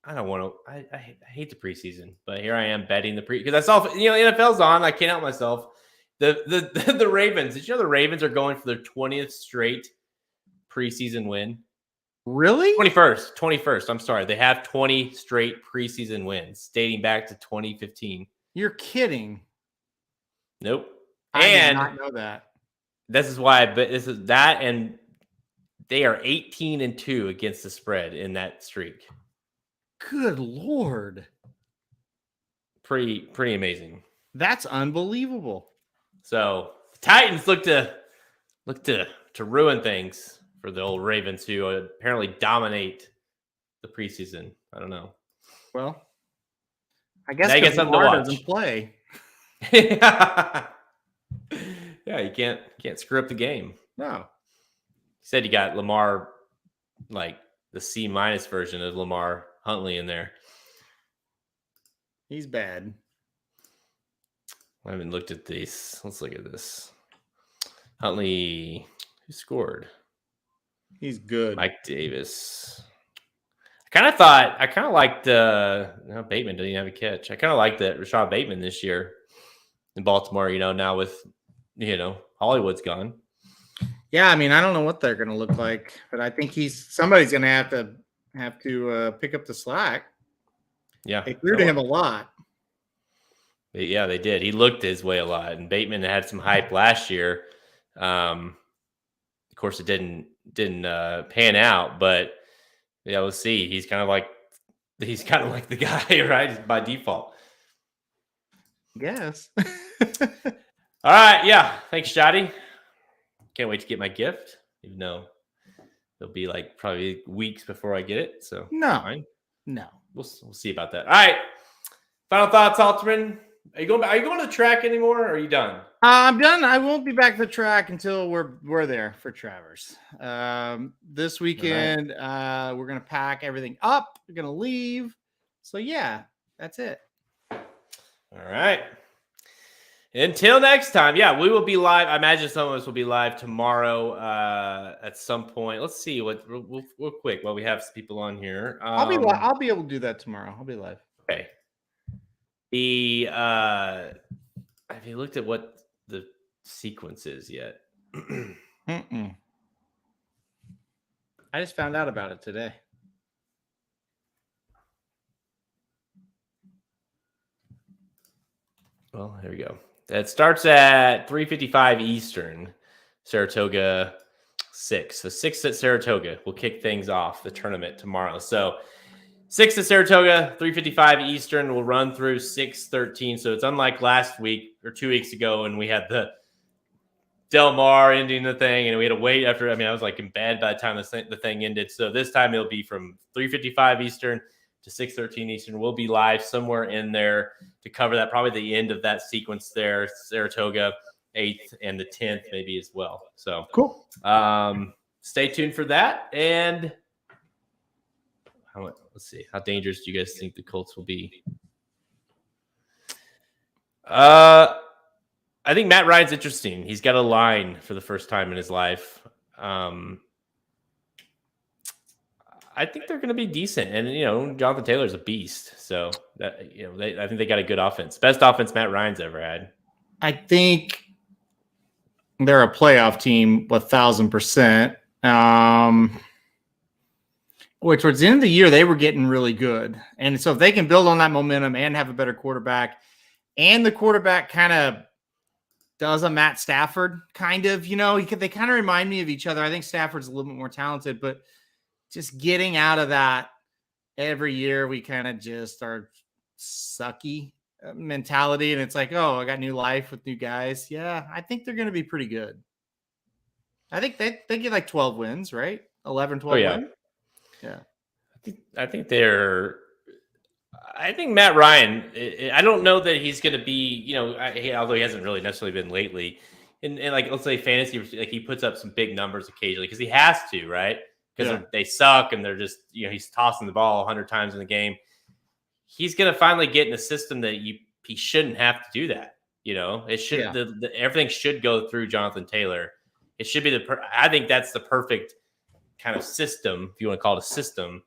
I don't want to. I hate the preseason, but here I am betting the because I saw the NFL's on. I can't help myself. The Ravens. Did you know the Ravens are going for their 20th straight preseason win? Really? 21st. I'm sorry. They have 20 straight preseason wins dating back to 2015. You're kidding. Nope. I did not know that. This is why this is that, and they are 18-2 against the spread in that streak. Good Lord. Pretty amazing. That's unbelievable. So the Titans look to ruin things for the old Ravens, who apparently dominate the preseason. I don't know. Well, I guess Lamar doesn't play. Yeah, you can't screw up the game. No. You said you got Lamar, like the C- version of Lamar Huntley in there. He's bad. I haven't looked at these. Let's look at this. Huntley, who scored? He's good. Mike Davis. I kind of liked no, Bateman didn't even have a catch. I kind of liked that Rashad Bateman this year in Baltimore, now with, Hollywood's gone. Yeah, I mean, I don't know what they're going to look like, but I think somebody's going to have to pick up the slack. Yeah. They threw to him a lot. Yeah, they did. He looked his way a lot, and Bateman had some hype last year. Of course, it didn't pan out, but yeah, we'll see. He's kind of like the guy, right? By default. Yes. All right. Yeah. Thanks, Jotty. Can't wait to get my gift, even though it'll be like probably weeks before I get it. So no. We'll see about that. All right. Final thoughts, Alterman. Are you going to the track anymore, or are you done? I'm done. I won't be back to the track until we're there for Travers. This weekend, we're gonna pack everything up. We're gonna leave. So yeah, that's it. All right. Until next time, yeah, we will be live. I imagine some of us will be live tomorrow at some point. Let's see what real quick while we have some people on here. I'll be able to do that tomorrow. I'll be live. Okay. Have you looked at what the sequence is yet? I just found out about it today. Well, here we go. It starts at 3:55 Eastern, Saratoga 6. So 6 at Saratoga will kick things off the tournament tomorrow. So 6 at Saratoga, 3:55 Eastern, will run through 6:13. So it's unlike last week or 2 weeks ago when we had the Del Mar ending the thing and we had to wait after. I mean, I was like in bed by the time the thing ended. So this time it'll be from 3:55 Eastern to 6:13 Eastern. We'll be live somewhere in there to cover that, probably the end of that sequence there, Saratoga 8th and the 10th maybe as well. So cool. Stay tuned for that. And let's see. How dangerous do you guys think the Colts will be? I think Matt Ryan's interesting. He's got a line for the first time in his life. I think they're going to be decent. And, Jonathan Taylor's a beast. So, that I think they got a good offense. Best offense Matt Ryan's ever had. I think they're a playoff team 1,000%. Towards the end of the year, they were getting really good. And so if they can build on that momentum and have a better quarterback, and the quarterback kind of does a Matt Stafford kind of, they kind of remind me of each other. I think Stafford's a little bit more talented, but just getting out of that every year, we kind of just are sucky mentality. And it's like, oh, I got new life with new guys. Yeah, I think they're going to be pretty good. I think they get like 12 wins, right? 11, 12 wins. Yeah. I think Matt Ryan, I don't know that he's going to be, although he hasn't really necessarily been lately, and like, let's say fantasy, like he puts up some big numbers occasionally because he has to, right? Because they suck and they're just, he's tossing the ball 100 times in the game. He's going to finally get in a system that he shouldn't have to do that. It should, everything should go through Jonathan Taylor. It should be I think that's the perfect kind of system, if you want to call it a system,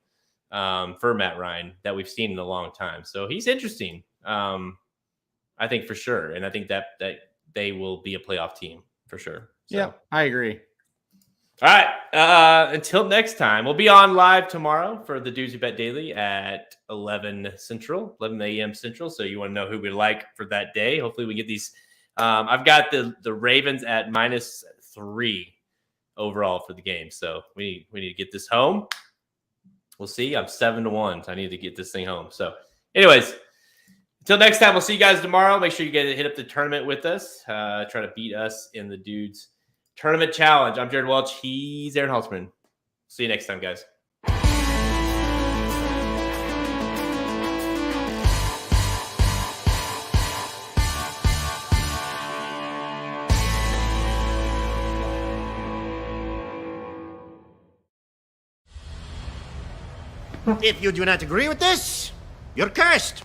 for Matt Ryan that we've seen in a long time. So he's interesting, I think, for sure. And I think that they will be a playoff team for sure. So. Yeah, I agree. All right. Until next time, we'll be on live tomorrow for the Dudes Who Bet Daily at 11 a.m. Central. So you want to know who we like for that day. Hopefully we get these. I've got the Ravens at -3 overall for the game. So we need to get this home. We'll see. I'm 7-1, so I need to get this thing home. So anyways, until next time, we'll see you guys tomorrow. Make sure you hit up the tournament with us. Try to beat us in the Dudes Tournament Challenge. I'm Jared Welch. He's Aaron Haltzman. See you next time, guys. If you do not agree with this, you're cursed.